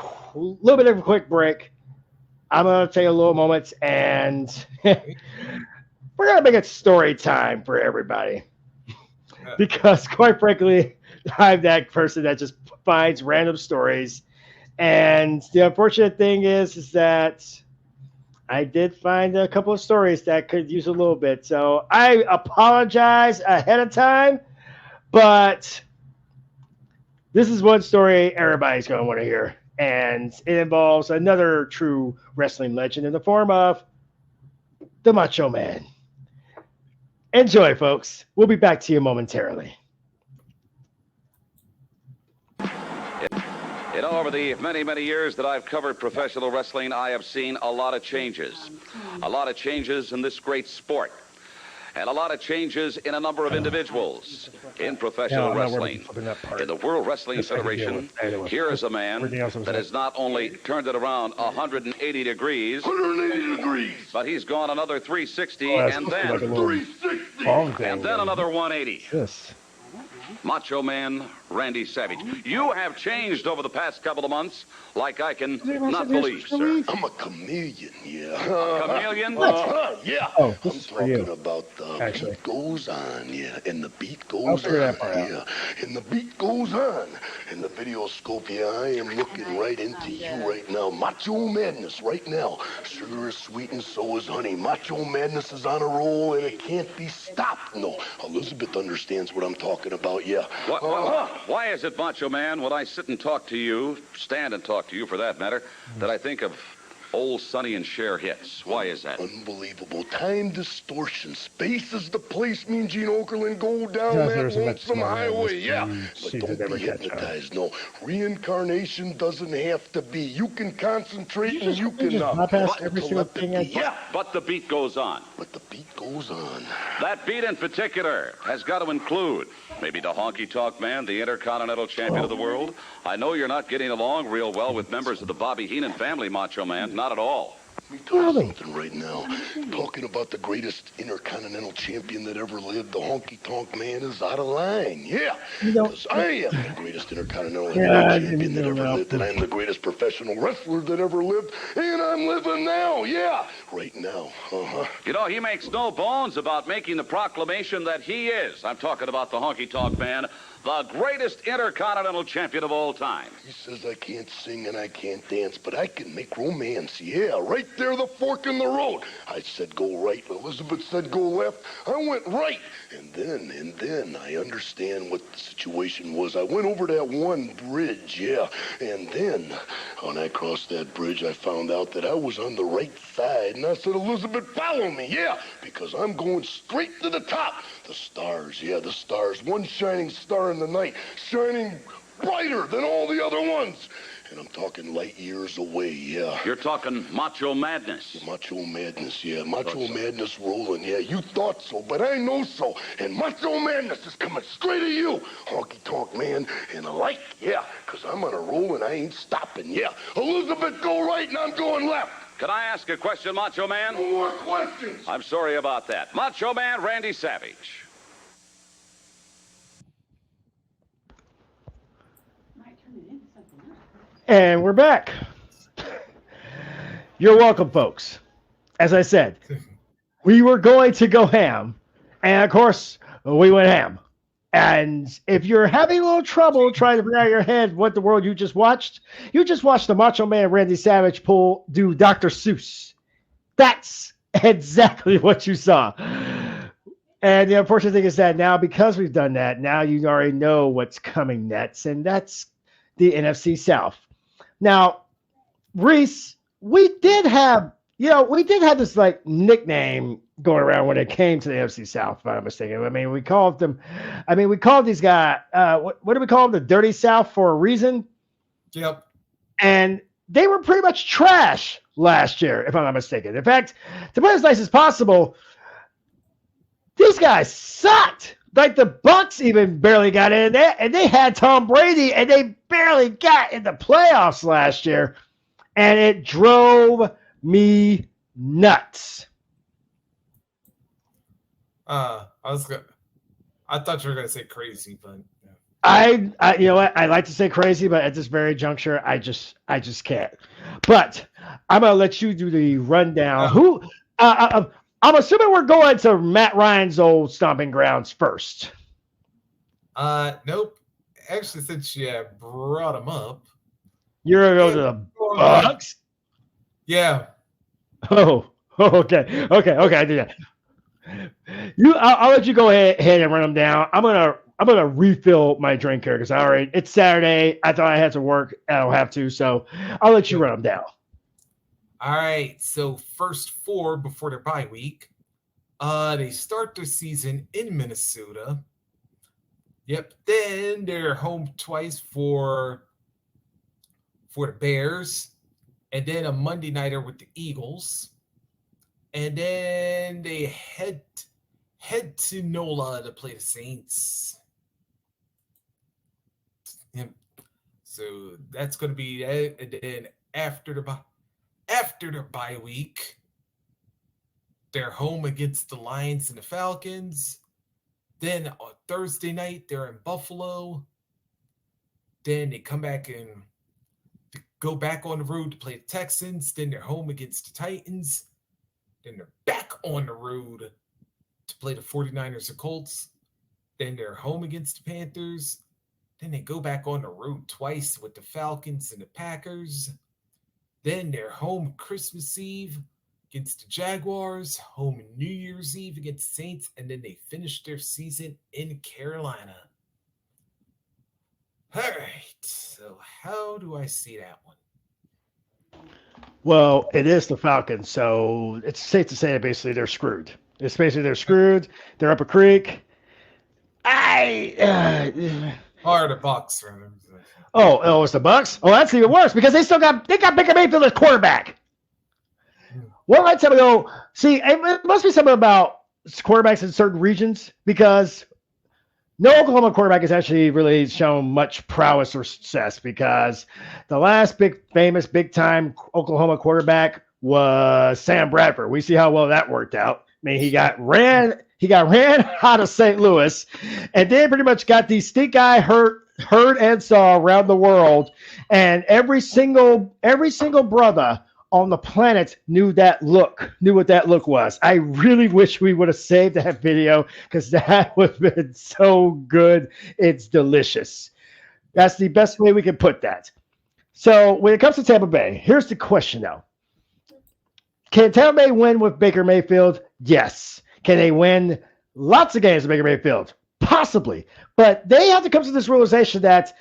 quick break. I'm going to take a little moment and we're going to make it story time for everybody. Because quite frankly, I'm that person that just finds random stories. And the unfortunate thing is that I did find a couple of stories that could use a little bit. So I apologize ahead of time, but this is one story everybody's going to want to hear. And it involves another true wrestling legend in the form of the Macho Man. Enjoy, folks. We'll be back to you momentarily. Over the many, many years that I've covered professional wrestling, I have seen a lot of changes. A lot of changes in this great sport. And a lot of changes in a number of individuals in professional wrestling. In the World Wrestling Federation, here is a man that has not only turned it around 180 degrees, but he's gone another 360 and then another 180. Yes. Macho Man Randy Savage. You have changed over the past couple of months like I can not believe, sir. I'm a chameleon, yeah. A chameleon? Yeah. Oh, I'm this is for you. talking about the Actually. beat goes on, yeah, and the beat I'll goes figure on, that part out. yeah, and the beat goes on. And the video scope, yeah, I am looking right into you right now. Macho Madness right now. Sugar is sweet and so is honey. Macho Madness is on a roll and it can't be stopped. No, Elizabeth understands what I'm talking about, yeah. Why is it, Macho Man, when I sit and talk to you, stand and talk to you for that matter, that I think of old Sonny and Cher hits? Why is that? Unbelievable. Time distortion. Space is the place, me and Gene Okerlund go down Yeah, that there's a lonesome Mexican highway. Yeah, but season don't never be catch hypnotized. No, reincarnation doesn't have to be. You can concentrate and you can bypass every single thing I yeah, But the beat goes on. but the beat goes on. That beat in particular has got to include maybe the Honky Tonk Man, the Intercontinental Champion of the world. I know you're not getting along real well with members of the Bobby Heenan family, Macho Man. Not at all. Let me tell you something right now. Talking about the greatest intercontinental champion that ever lived, the Honky Tonk Man is out of line. Yeah, because I am the greatest intercontinental champion that ever lived, and I'm the greatest professional wrestler that ever lived, and I'm living now. Yeah, right now. You know, he makes no bones about making the proclamation that he is, I'm talking about the Honky Tonk Man, the greatest intercontinental champion of all time. He says I can't sing and I can't dance, but I can make romance. Yeah, right there, the fork in the road. I said go right. Elizabeth said go left. I went right. And then I understand what the situation was. I went over that one bridge, yeah. And then when I crossed that bridge, I found out that I was on the right side. And I said, Elizabeth, follow me, yeah, because I'm going straight to the top. The stars, yeah, the stars. One shining star in the night, shining brighter than all the other ones. And I'm talking light years away, yeah. You're talking Macho Madness. Macho Madness, yeah. Macho Madness rolling, yeah. You thought so, but I know so. And Macho Madness is coming straight at you, Honky Tonk Man. And I like, yeah, because I'm on a roll and I ain't stopping, yeah. Elizabeth, go right and I'm going left. Can I ask a question, Macho Man? No more questions. I'm sorry about that. Macho Man Randy Savage. And we're back. You're welcome, folks. As I said, we were going to go ham. And of course, we went ham. And if you're having a little trouble trying to figure out in your head what the world you just watched the Macho Man Randy Savage do Dr. Seuss. That's exactly what you saw. And the unfortunate thing is that now, because we've done that, now you already know what's coming next. And that's the NFC South. Now, Reese, we did have this like nickname going around when it came to the NFC South, if I'm not mistaken. I mean, we called these guys, what do we call them? The Dirty South for a reason. Yep. And they were pretty much trash last year, if I'm not mistaken. In fact, to put it as nice as possible, these guys sucked. Like the Bucks even barely got in there, and they had Tom Brady, and they barely got in the playoffs last year, and it drove me nuts. I thought you were gonna say crazy, but yeah. I you know what? I like to say crazy, but at this very juncture, I just can't. But I'm gonna let you do the rundown. Who? I'm assuming we're going to Matt Ryan's old stomping grounds first. Nope. Actually, since you brought him up, You're gonna go to the Bucks. Yeah. Oh, okay. I do that. I'll let you go ahead and run them down. I'm gonna refill my drink here because it's Saturday. I thought I had to work. I don't have to, so I'll let you run them down. All right. So first four before their bye week. They start their season in Minnesota. Yep. Then they're home twice for the Bears, and then a Monday nighter with the Eagles, and then they head to NOLA to play the Saints. Yep. So that's going to be that. And then after the bye week, they're home against the Lions and the Falcons. Then on Thursday night, they're in Buffalo. Then they come back and go back on the road to play the Texans. Then they're home against the Titans. Then they're back on the road to play the 49ers and Colts. Then they're home against the Panthers. Then they go back on the road twice with the Falcons and the Packers. Then they're home Christmas Eve against the Jaguars, home New Year's Eve against the Saints, and then they finish their season in Carolina. All right, so how do I see that one? Well, it is the Falcons, so it's safe to say that basically they're screwed. It's basically they're screwed. They're up a creek. Or the Bucks, rather. Oh, it's the Bucks. Oh, that's even worse because they got Baker Mayfield as quarterback. One night time ago, see, it must be something about quarterbacks in certain regions because no Oklahoma quarterback has actually really shown much prowess or success because the last famous big time Oklahoma quarterback was Sam Bradford. We see how well that worked out. I mean, he got ran out of St. Louis and then pretty much got the stink eye heard and saw around the world. And every single brother on the planet knew what that look was. I really wish we would have saved that video because that would have been so good. It's delicious. That's the best way we can put that. So when it comes to Tampa Bay, here's the question though. Can Tampa Bay win with Baker Mayfield? Yes. Can they win lots of games with Baker Mayfield? Possibly. But they have to come to this realization that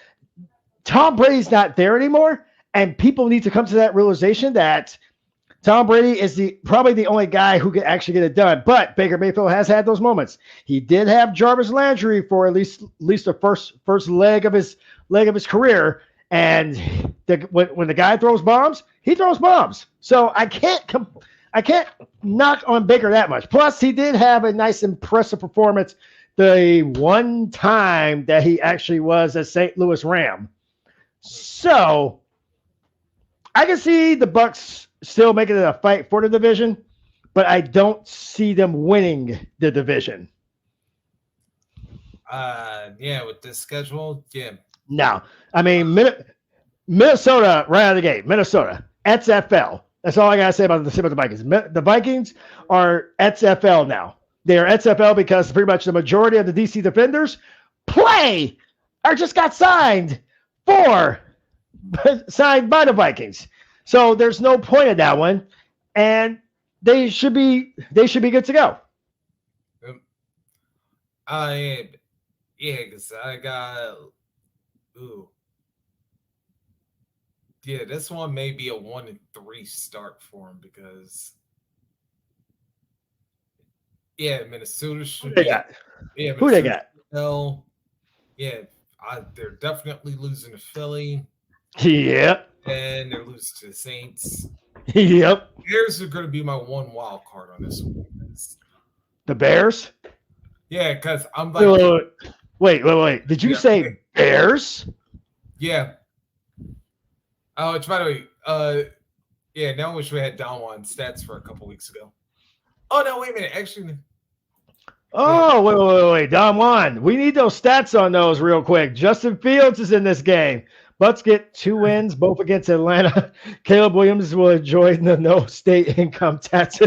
Tom Brady's not there anymore. And people need to come to that realization that Tom Brady is probably the only guy who can actually get it done. But Baker Mayfield has had those moments. He did have Jarvis Landry for at least the first leg of his career. And when the guy throws bombs, he throws bombs. So I can't knock on Baker that much. Plus, he did have a nice, impressive performance the one time that he actually was a St. Louis Ram. So I can see the Bucks still making it a fight for the division, but I don't see them winning the division. Yeah, with this schedule, yeah. No, I mean Minnesota right out of the gate. Minnesota, XFL. That's all I gotta say about the Vikings. The Vikings are XFL now. They are XFL because pretty much the majority of the DC Defenders just got signed by the Vikings. So there's no point in that one, and they should be good to go. Because I got this one may be a 1-3 start for him because Yeah, Minnesota Who should they be. got? Yeah, Who they Minnesota got? Well, yeah, they're definitely losing to Philly, Yep. and they're losing to the Saints. Yep. Bears are going to be my one wild card on this one. The Bears? Yeah, because I'm like, Wait. Did you say Bears? yeah. Oh, it's by the way, yeah. Now I wish we had DonnWann stats for a couple weeks ago. Oh no, wait a minute. Actually, Oh, wait. DonnWann. We need those stats on those real quick. Justin Fields is in this game. Bucks get 2 wins, both against Atlanta. Caleb Williams will enjoy the no state income tax.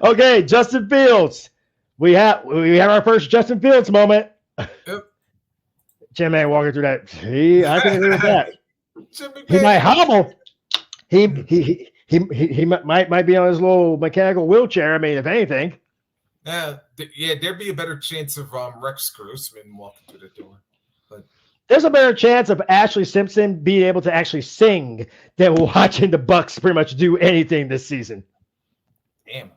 Okay, Justin Fields. We have our first Justin Fields moment. Yep. Jim ain't walking through that. I can agree with that. Jimmy He might Page. hobble. He might be on his little mechanical wheelchair. I mean, if anything. Yeah, there'd be a better chance of Rex Grossman walking through the door. But There's a better chance of Ashley Simpson being able to actually sing than watching the Bucks pretty much do anything this season. damn.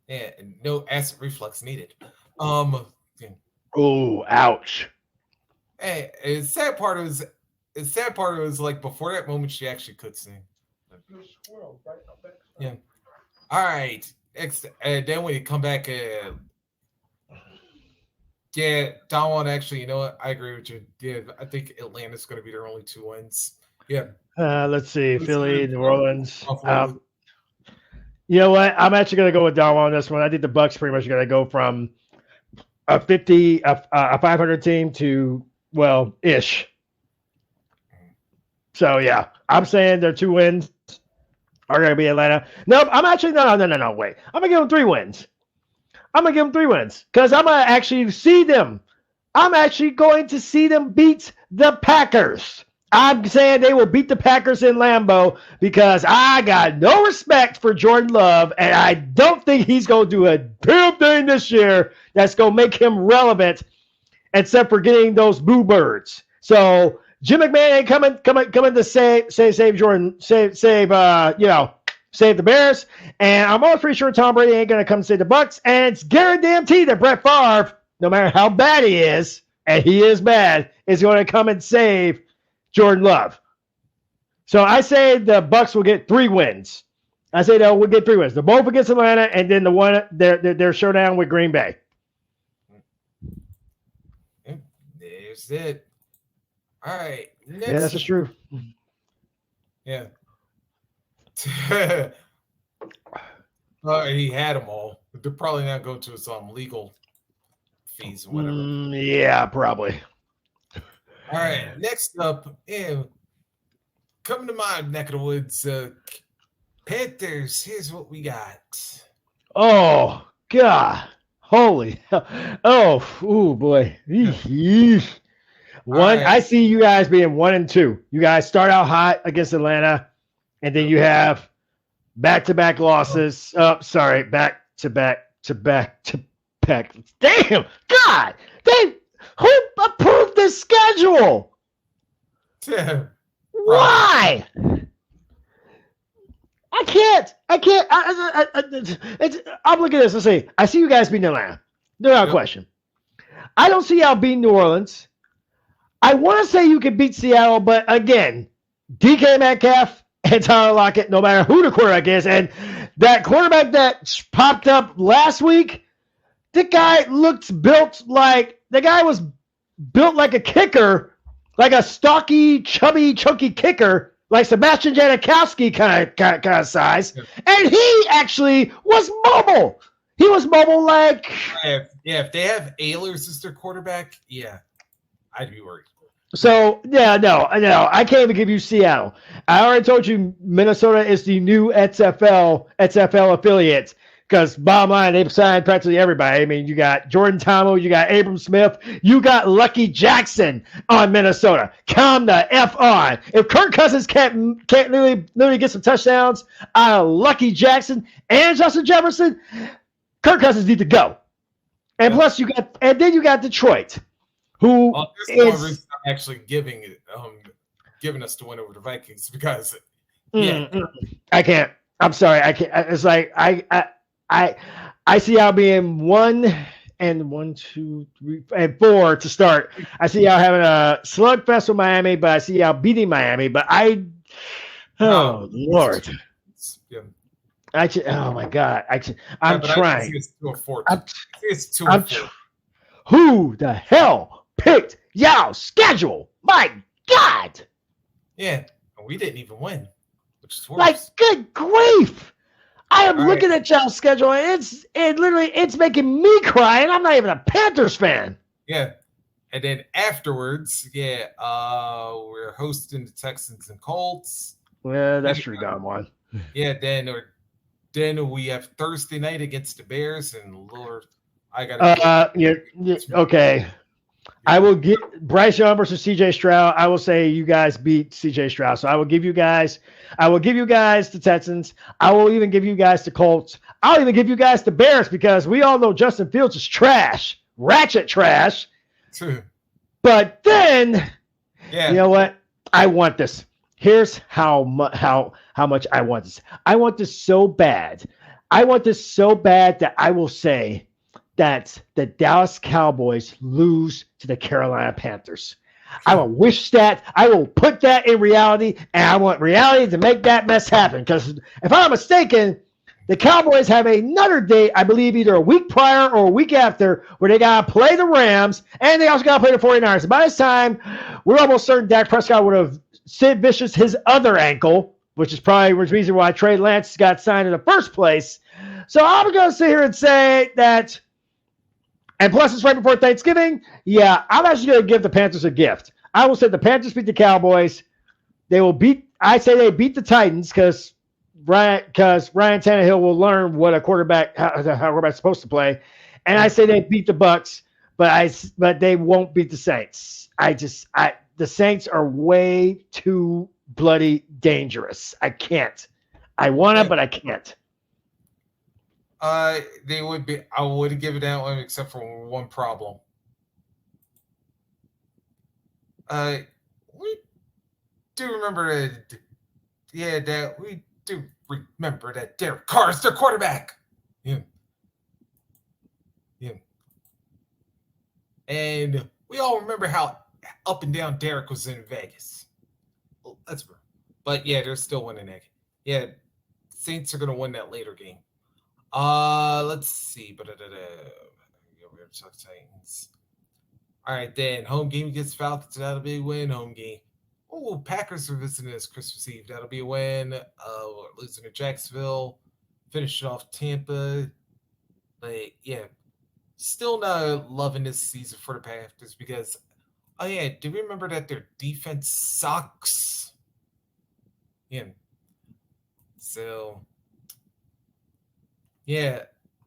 Yeah, and no acid reflux needed. Yeah. Oh, ouch. Hey, the sad part was like before that moment she actually could sing. Yeah. All right. Next, then when you come back, yeah, DonnWann actually, you know what? I agree with you. Yeah, I think Atlanta's going to be their only 2 wins. Yeah. Let's see. Let's Philly, do New Orleans. Buffalo. You know what? I'm actually going to go with DonnWann on this one. I think the Bucks pretty much going to go from a 500 team to, well, ish. So, yeah. I'm saying their 2 wins are going to be Atlanta. Nope. I'm actually, no, wait. I'm going to give them 3 wins. I'm going to give them 3 wins because I'm going to actually see them. I'm actually going to see them beat the Packers. I'm saying they will beat the Packers in Lambeau because I got no respect for Jordan Love, and I don't think he's going to do a damn thing this year that's going to make him relevant, except for getting those boo birds. So Jim McMahon ain't coming to save Jordan, save the Bears, and I'm almost pretty sure Tom Brady ain't going to come save the Bucks, and it's guaranteed that Brett Favre, no matter how bad he is, and he is bad, is going to come and save Jordan Love. So I say the Bucks will get 3 wins. I say they'll get 3 wins. They're both against Atlanta, and then the one their showdown with Green Bay. There's it. All right. Next. Yeah, that's true. Yeah. He had them all. They're probably not going to some legal fees or whatever. Yeah, probably. All right. Next up, coming to my neck of the woods, Panthers. Here's what we got. Oh God! Holy hell! Oh boy! Yeesh. One. Right. I see you guys being 1-2. You guys start out hot against Atlanta, and then you have back-to-back losses. Oh, sorry, back-to-back. Damn! God! Who approved this schedule? Why? I can't. I'm looking at this. Let's see. I see you guys beating Atlanta. No question. I don't see y'all beating New Orleans. I want to say you can beat Seattle, but again, DK Metcalf and Tyler Lockett, no matter who the quarterback is, and that quarterback that popped up last week, the guy was built like a kicker, like a stocky, chubby, chunky kicker, like Sebastian Janikowski kind of size. And he actually was mobile. He was mobile like... If they have Ehlers as their quarterback, I'd be worried. So, no, I can't even give you Seattle. I already told you Minnesota is the new XFL affiliate. Because bottom line, they've signed practically everybody. I mean, you got Jordan Thomo, you got Abram Smith, you got Lucky Jackson on Minnesota. Calm the F on. If Kirk Cousins can't literally get some touchdowns out of Lucky Jackson and Justin Jefferson, Kirk Cousins need to go. And plus, you got Detroit, who is one reason I'm actually giving us the win over the Vikings because I can't. I'm sorry. I can't. It's like I see y'all being 1 and 1, 2, 3, and 4 to start. I see y'all having a slugfest with Miami, but I see y'all beating Miami. But Lord. Yeah. Oh my God! I'm trying. Who the hell picked y'all's schedule? My God! Yeah, we didn't even win, which is worse. Like, good grief! I am looking at y'all's schedule, and it's making me cry, and I'm not even a Panthers fan. Yeah, and then afterwards, we're hosting the Texans and Colts. Yeah, that's true, DonnWann. Yeah, then we have Thursday night against the Bears, and Lord, I got okay. I will get Bryce Young versus CJ Stroud. I will say you guys beat CJ Stroud. So I will give you guys the Texans. I will even give you guys the Colts. I'll even give you guys the Bears because we all know Justin Fields is trash, ratchet trash. True. But then, you know what? I want this. Here's how much I want this. I want this so bad. I want this so bad that I will say that the Dallas Cowboys lose to the Carolina Panthers. I will wish that. I will put that in reality, and I want reality to make that mess happen. Because if I'm not mistaken, the Cowboys have another date, I believe either a week prior or a week after, where they got to play the Rams, and they also got to play the 49ers. And by this time, we're almost certain Dak Prescott would have Sid Vicious his other ankle, which is probably the reason why Trey Lance got signed in the first place. So I'm going to sit here and say that, and plus it's right before Thanksgiving, I'm actually going to give the Panthers a gift. I will say the Panthers beat the Cowboys. They beat the Titans because Ryan Tannehill will learn what a quarterback, how a quarterback's supposed to play. And I say they beat the Bucks, but they won't beat the Saints. The Saints are way too bloody dangerous. I can't. I want to, but I can't. They would be. I would give it that one, except for one problem. We do remember that. Yeah, that we do remember that Derek Carr is their quarterback. Yeah. And we all remember how up and down Derek was in Vegas. Well, but they're still winning that. Yeah, Saints are gonna win that later game. Let's see. Titans. All right, then home game against Falcons. That'll be a win. Home game. Oh, Packers are visiting us Christmas Eve. That'll be a win. Losing to Jacksonville. Finishing off Tampa. Still not loving this season for the Packers because, do you remember that their defense sucks? Yeah. So,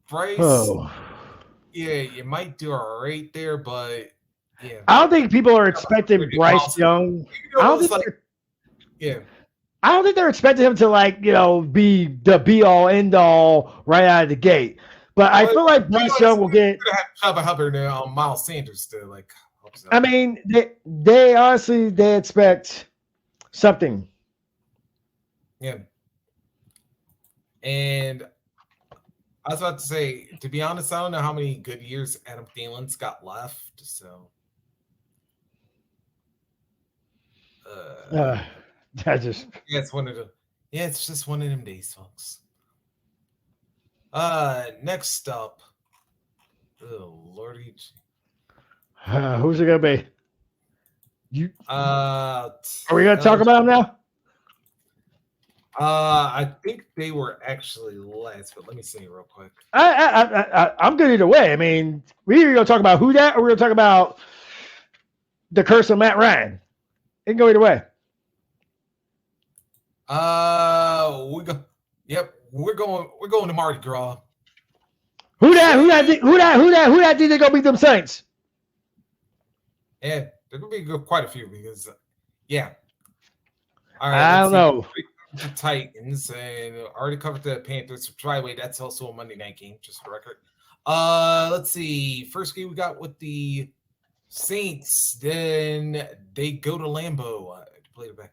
Bryce. Oh. Yeah, you might do all right there, but I don't think people are expecting Bryce Young. I don't think they're expecting him to be the be all end all right out of the gate. But I feel like Bryce Young will get Hubba Hubbard and Miles Sanders to I mean, they honestly expect something. Yeah. And I was about to say, to be honest, I don't know how many good years Adam Thielen's got left. So, it's one of the. Yeah, it's just one of them days, folks. Next up, oh Lordy, who's it gonna be? Are we gonna talk about him now? I think they were actually last, but let me see real quick. I'm good either way. I mean, we're either gonna talk about who that, or we're gonna talk about the curse of Matt Ryan. It can go either way. We're going to Mardi Gras. Who that think they gonna beat them Saints? Yeah, there could be quite a few because all right. I don't know. The Titans and already covered the Panthers. By the way, that's also a Monday night game, just for the record. Let's see. First game we got with the Saints. Then they go to Lambeau to play the back.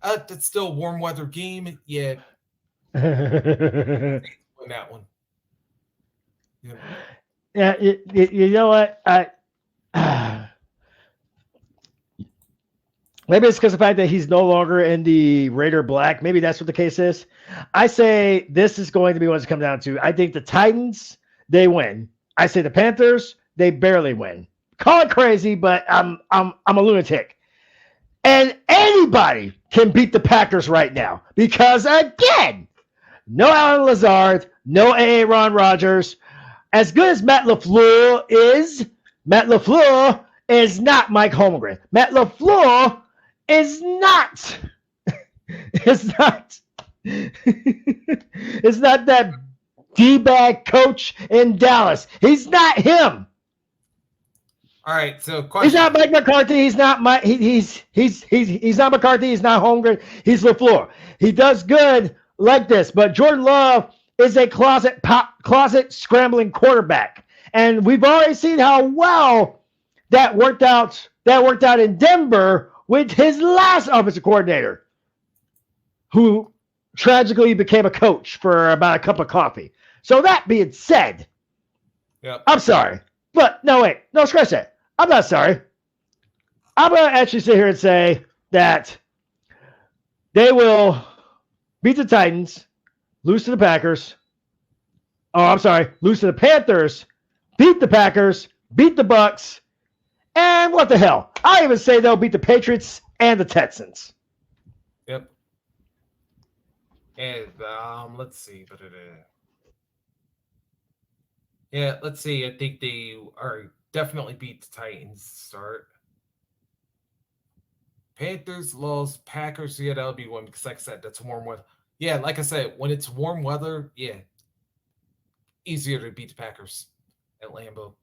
That's still a warm weather game. Yeah. Win that one. Yeah. Yeah, you know what? Maybe it's because of the fact that he's no longer in the Raider Black. Maybe that's what the case is. I say this is going to be what it's come down to. I think the Titans, they win. I say the Panthers, they barely win. Call it crazy, but I'm a lunatic. And anybody can beat the Packers right now because, again, no Alan Lazard, no Aaron Rodgers. As good as Matt LaFleur is not Mike Holmgren. Matt LaFleur is not. It's not that D-bag coach in Dallas. He's not him. All right, so question. He's not Mike McCarthy. He's not Mike. He's not McCarthy. He's not Holmgren. He's LaFleur. He does good like this, but Jordan Love is a closet scrambling quarterback, and we've already seen how well that worked out. That worked out in Denver with his last offensive coordinator, who tragically became a coach for about a cup of coffee. So that being said, Yep. I'm sorry, but no, wait, no, scratch that. I'm not sorry. I'm going to actually sit here and say that they will beat the Titans, lose to the Packers. Oh, I'm sorry, lose to the Panthers, beat the Packers, beat the Bucks, and what the hell? I even say they'll beat the Patriots and the Texans. Yep. And let's see. Yeah, let's see. I think they are definitely beat the Titans to start. Panthers lost, Packers. Yeah, that'll be one because, like I said, that's warm weather. Yeah, like I said, when it's warm weather, yeah, easier to beat the Packers at Lambeau.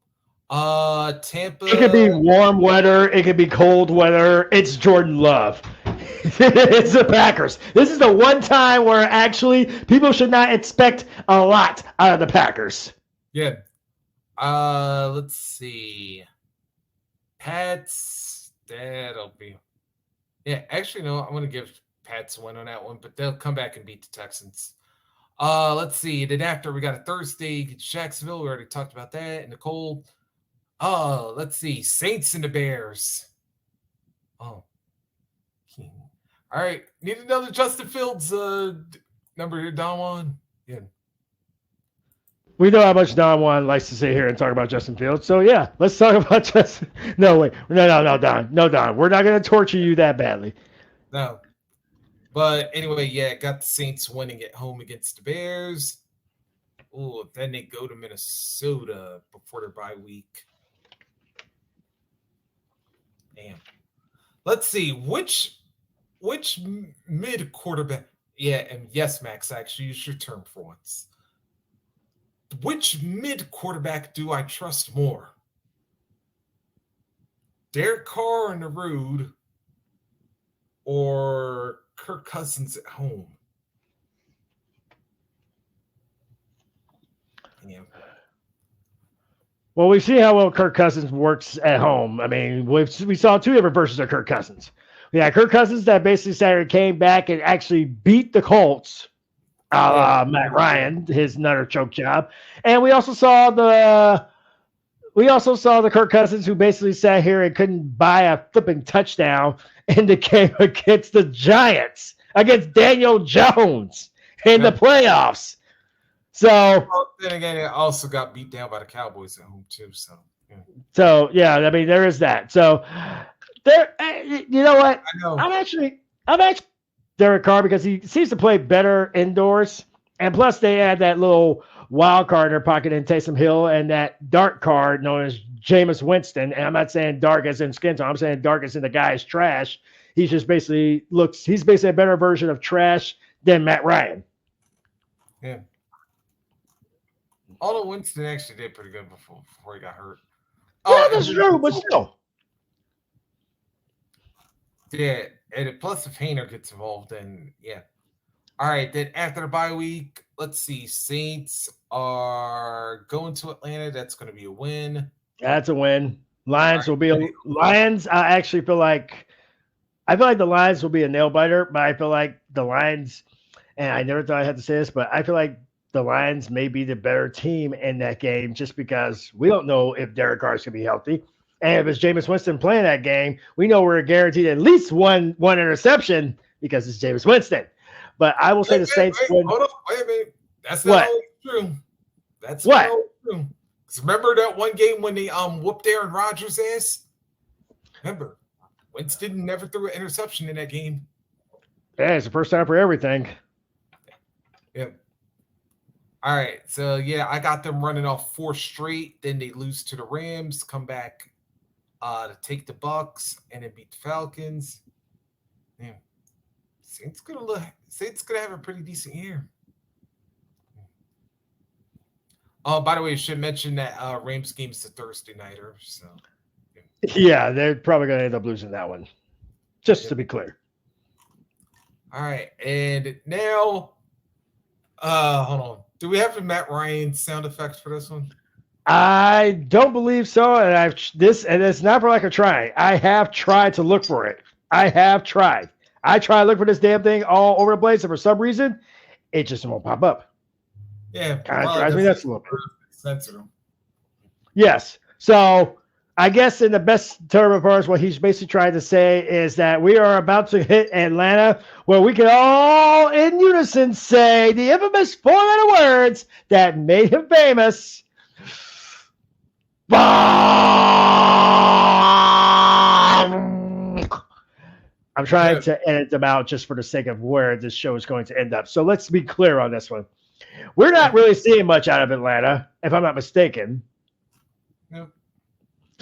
Tampa. It could be warm weather. It could be cold weather. It's Jordan Love. It's the Packers. This is the one time where actually people should not expect a lot out of the Packers. Yeah. Let's see. Pats. That'll be. Yeah, actually, no. I'm gonna give Pats a win on that one, but they'll come back and beat the Texans. Let's see. Then after we got a Thursday against Jacksonville. We already talked about that in the cold. Let's see. Saints and the Bears. Oh. All right. Need another Justin Fields number here, DonnWann. Yeah. We know how much DonnWann likes to sit here and talk about Justin Fields. So, yeah, let's talk about Justin. No, wait. No, Don. No, Don. We're not going to torture you that badly. No. But anyway, yeah, got the Saints winning at home against the Bears. Oh, then they go to Minnesota before their bye week. Damn. Let's see. Which mid quarterback? Yeah, and yes, Max, I actually use your term for once. Which mid quarterback do I trust more? Derek Carr on the road or Kirk Cousins at home? Yeah. Well, we see how well Kirk Cousins works at home. I mean, we saw two different versions of Kirk Cousins. We had Kirk Cousins that basically Saturday came back and actually beat the Colts. Matt Ryan, his nutter choke job, and we also saw the Kirk Cousins who basically sat here and couldn't buy a flipping touchdown in the game against the Giants, against Daniel Jones in the playoffs. So then again, it also got beat down by the Cowboys at home too. So yeah, I mean there is that. So there, you know what? I know. I'm actually Derek Carr because he seems to play better indoors, and plus they had that little wild card in their pocket in Taysom Hill and that dark card known as Jameis Winston. And I'm not saying dark as in skin tone. I'm saying dark as in the guy is trash. He's basically a better version of trash than Matt Ryan. Yeah. Although Winston actually did pretty good before he got hurt. Yeah, that's true, but still. Yeah, and plus if Hayner gets involved, then yeah. All right, then after the bye week, let's see. Saints are going to Atlanta. That's going to be a win. That's a win. Lions will be Lions. I actually feel like I feel like the Lions will be a nail biter, but I feel like the Lions, and I never thought I had to say this, but I feel like the Lions may be the better team in that game just because we don't know if Derek Carr's going to be healthy. And if it's Jameis Winston playing that game, we know we're guaranteed at least one interception because it's Jameis Winston. But I will say the Saints win. Hold on, wait a minute. That's not always true. That's what? Not always true. 'Cause remember that one game when they whooped Aaron Rodgers' ass? Remember, Winston never threw an interception in that game. Yeah, it's the first time for everything. Yep. All right, so yeah, I got them running off 4 straight. Then they lose to the Rams, come back to take the Bucks, and then beat the Falcons. Yeah, Saints gonna have a pretty decent year. Oh, by the way, I should mention that Rams game's the Thursday nighter. So yeah, they're probably gonna end up losing that one. Just to be clear. All right, and now, hold on. Do we have the Matt Ryan sound effects for this one? I don't believe so, and it's not for like a try. I have tried to look for it. I have tried. I try to look for this damn thing all over the place, and for some reason, it just won't pop up. Yeah, kind of drives me nuts a little bit. Censor. Yes, so I guess in the best term of ours, what he's basically trying to say is that we are about to hit Atlanta, where we can all in unison say the infamous 4-letter words that made him famous. Bomb! I'm trying to edit them out just for the sake of where this show is going to end up. So let's be clear on this one. We're not really seeing much out of Atlanta, if I'm not mistaken. Nope.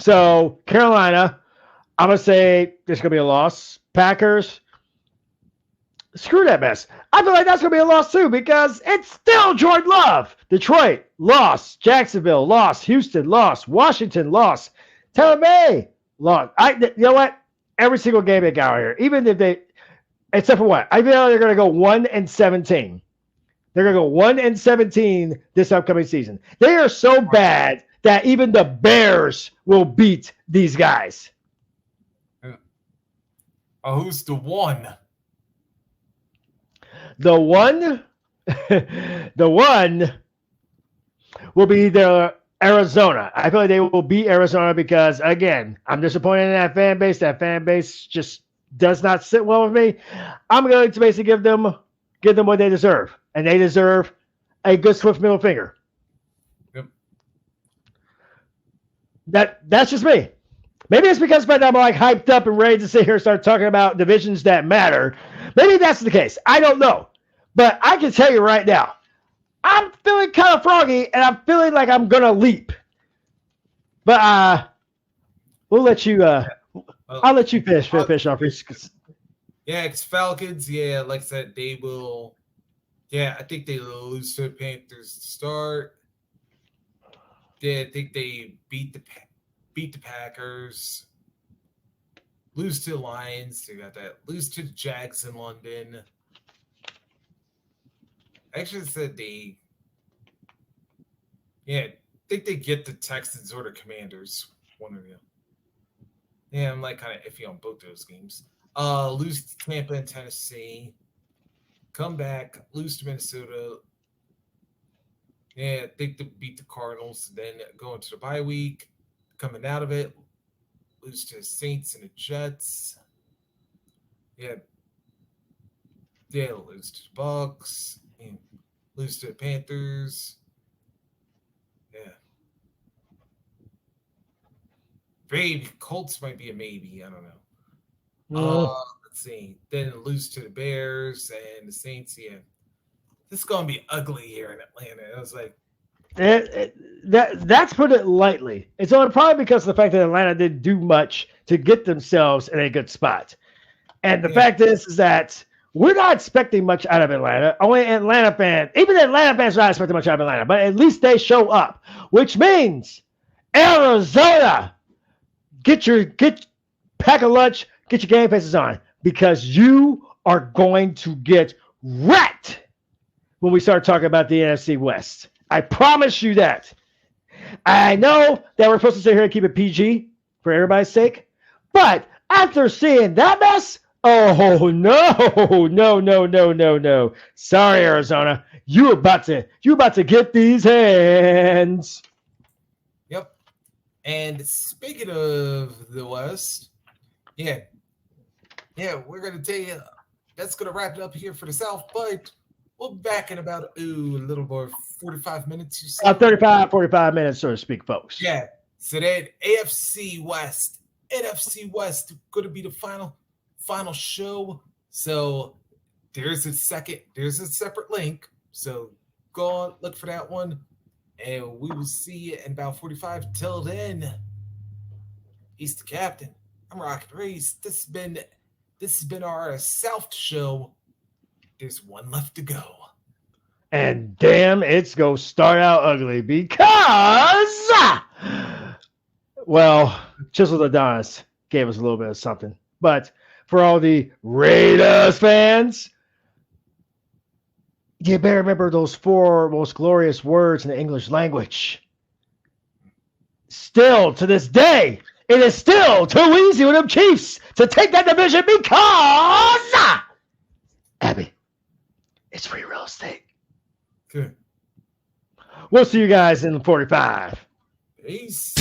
So Carolina, I'm going to say there's going to be a loss. Packers, screw that mess. I feel like that's going to be a loss too because it's still Jordan Love. Detroit, loss. Jacksonville, loss. Houston, loss. Washington, loss. Tampa Bay, loss. You know what? Every single game they got out here, even if they, except for what? I feel like they're going to go 1-17. They're going to go 1-17 this upcoming season. They are so bad that even the Bears will beat these guys. Oh, who's the one? The one will be the Arizona. I feel like they will beat Arizona because, again, I'm disappointed in that fan base. That fan base just does not sit well with me. I'm going to basically give them what they deserve, and they deserve a good swift middle finger. That's just me. Maybe it's because by now I'm like hyped up and ready to sit here and start talking about divisions that matter. Maybe that's the case. I don't know. But I can tell you right now, I'm feeling kind of froggy and I'm feeling like I'm going to leap. But we'll let you I'll let you finish off. Yeah, it's Falcons. Yeah, like I said, they will. Yeah, I think they lose to the Panthers to start. Yeah, I think they beat the Packers. Lose to the Lions. They got that. Lose to the Jags in London. Actually, said they. Yeah, I think they get the Texans or the Commanders. One or the other. Yeah, I'm like kind of iffy on both those games. Lose to Tampa and Tennessee. Come back, lose to Minnesota. Yeah, I think they beat the Cardinals. Then go into the bye week. Coming out of it, lose to the Saints and the Jets. Yeah, lose to the Bucks. And lose to the Panthers. Yeah. Maybe Colts might be a maybe. I don't know. Let's see. Then lose to the Bears and the Saints. Yeah, this is gonna be ugly here in Atlanta. I was like, that's put it lightly. It's only probably because of the fact that Atlanta didn't do much to get themselves in a good spot. And the fact is that we're not expecting much out of Atlanta. Only Atlanta fans, even the Atlanta fans, are not expecting much out of Atlanta. But at least they show up, which means Arizona, pack a lunch, get your game faces on, because you are going to get wrecked when we start talking about the NFC West. I promise you that. I know that we're supposed to sit here and keep it PG for everybody's sake, but after seeing that mess, Oh no. Sorry, Arizona. You about to get these hands. Yep. And speaking of the West, yeah, we're gonna tell you that's gonna wrap it up here for the South, but we'll be back in about a little more 45 minutes. You see? 45 minutes, so to speak, folks. Yeah. So that AFC West, NFC West gonna be the final show. So there's a separate link. So go on, look for that one, and we will see you in about 45. Till then, he's the captain. I'm Rocket Reese. This has been our South show. There's one left to go. And damn, it's gonna start out ugly because, well, Chisel Adonis gave us a little bit of something. But for all the Raiders fans, you better remember those 4 most glorious words in the English language. Still, to this day, it is still too easy with them Chiefs to take that division because, Abby, it's free real estate. Good. We'll see you guys in 45. Peace.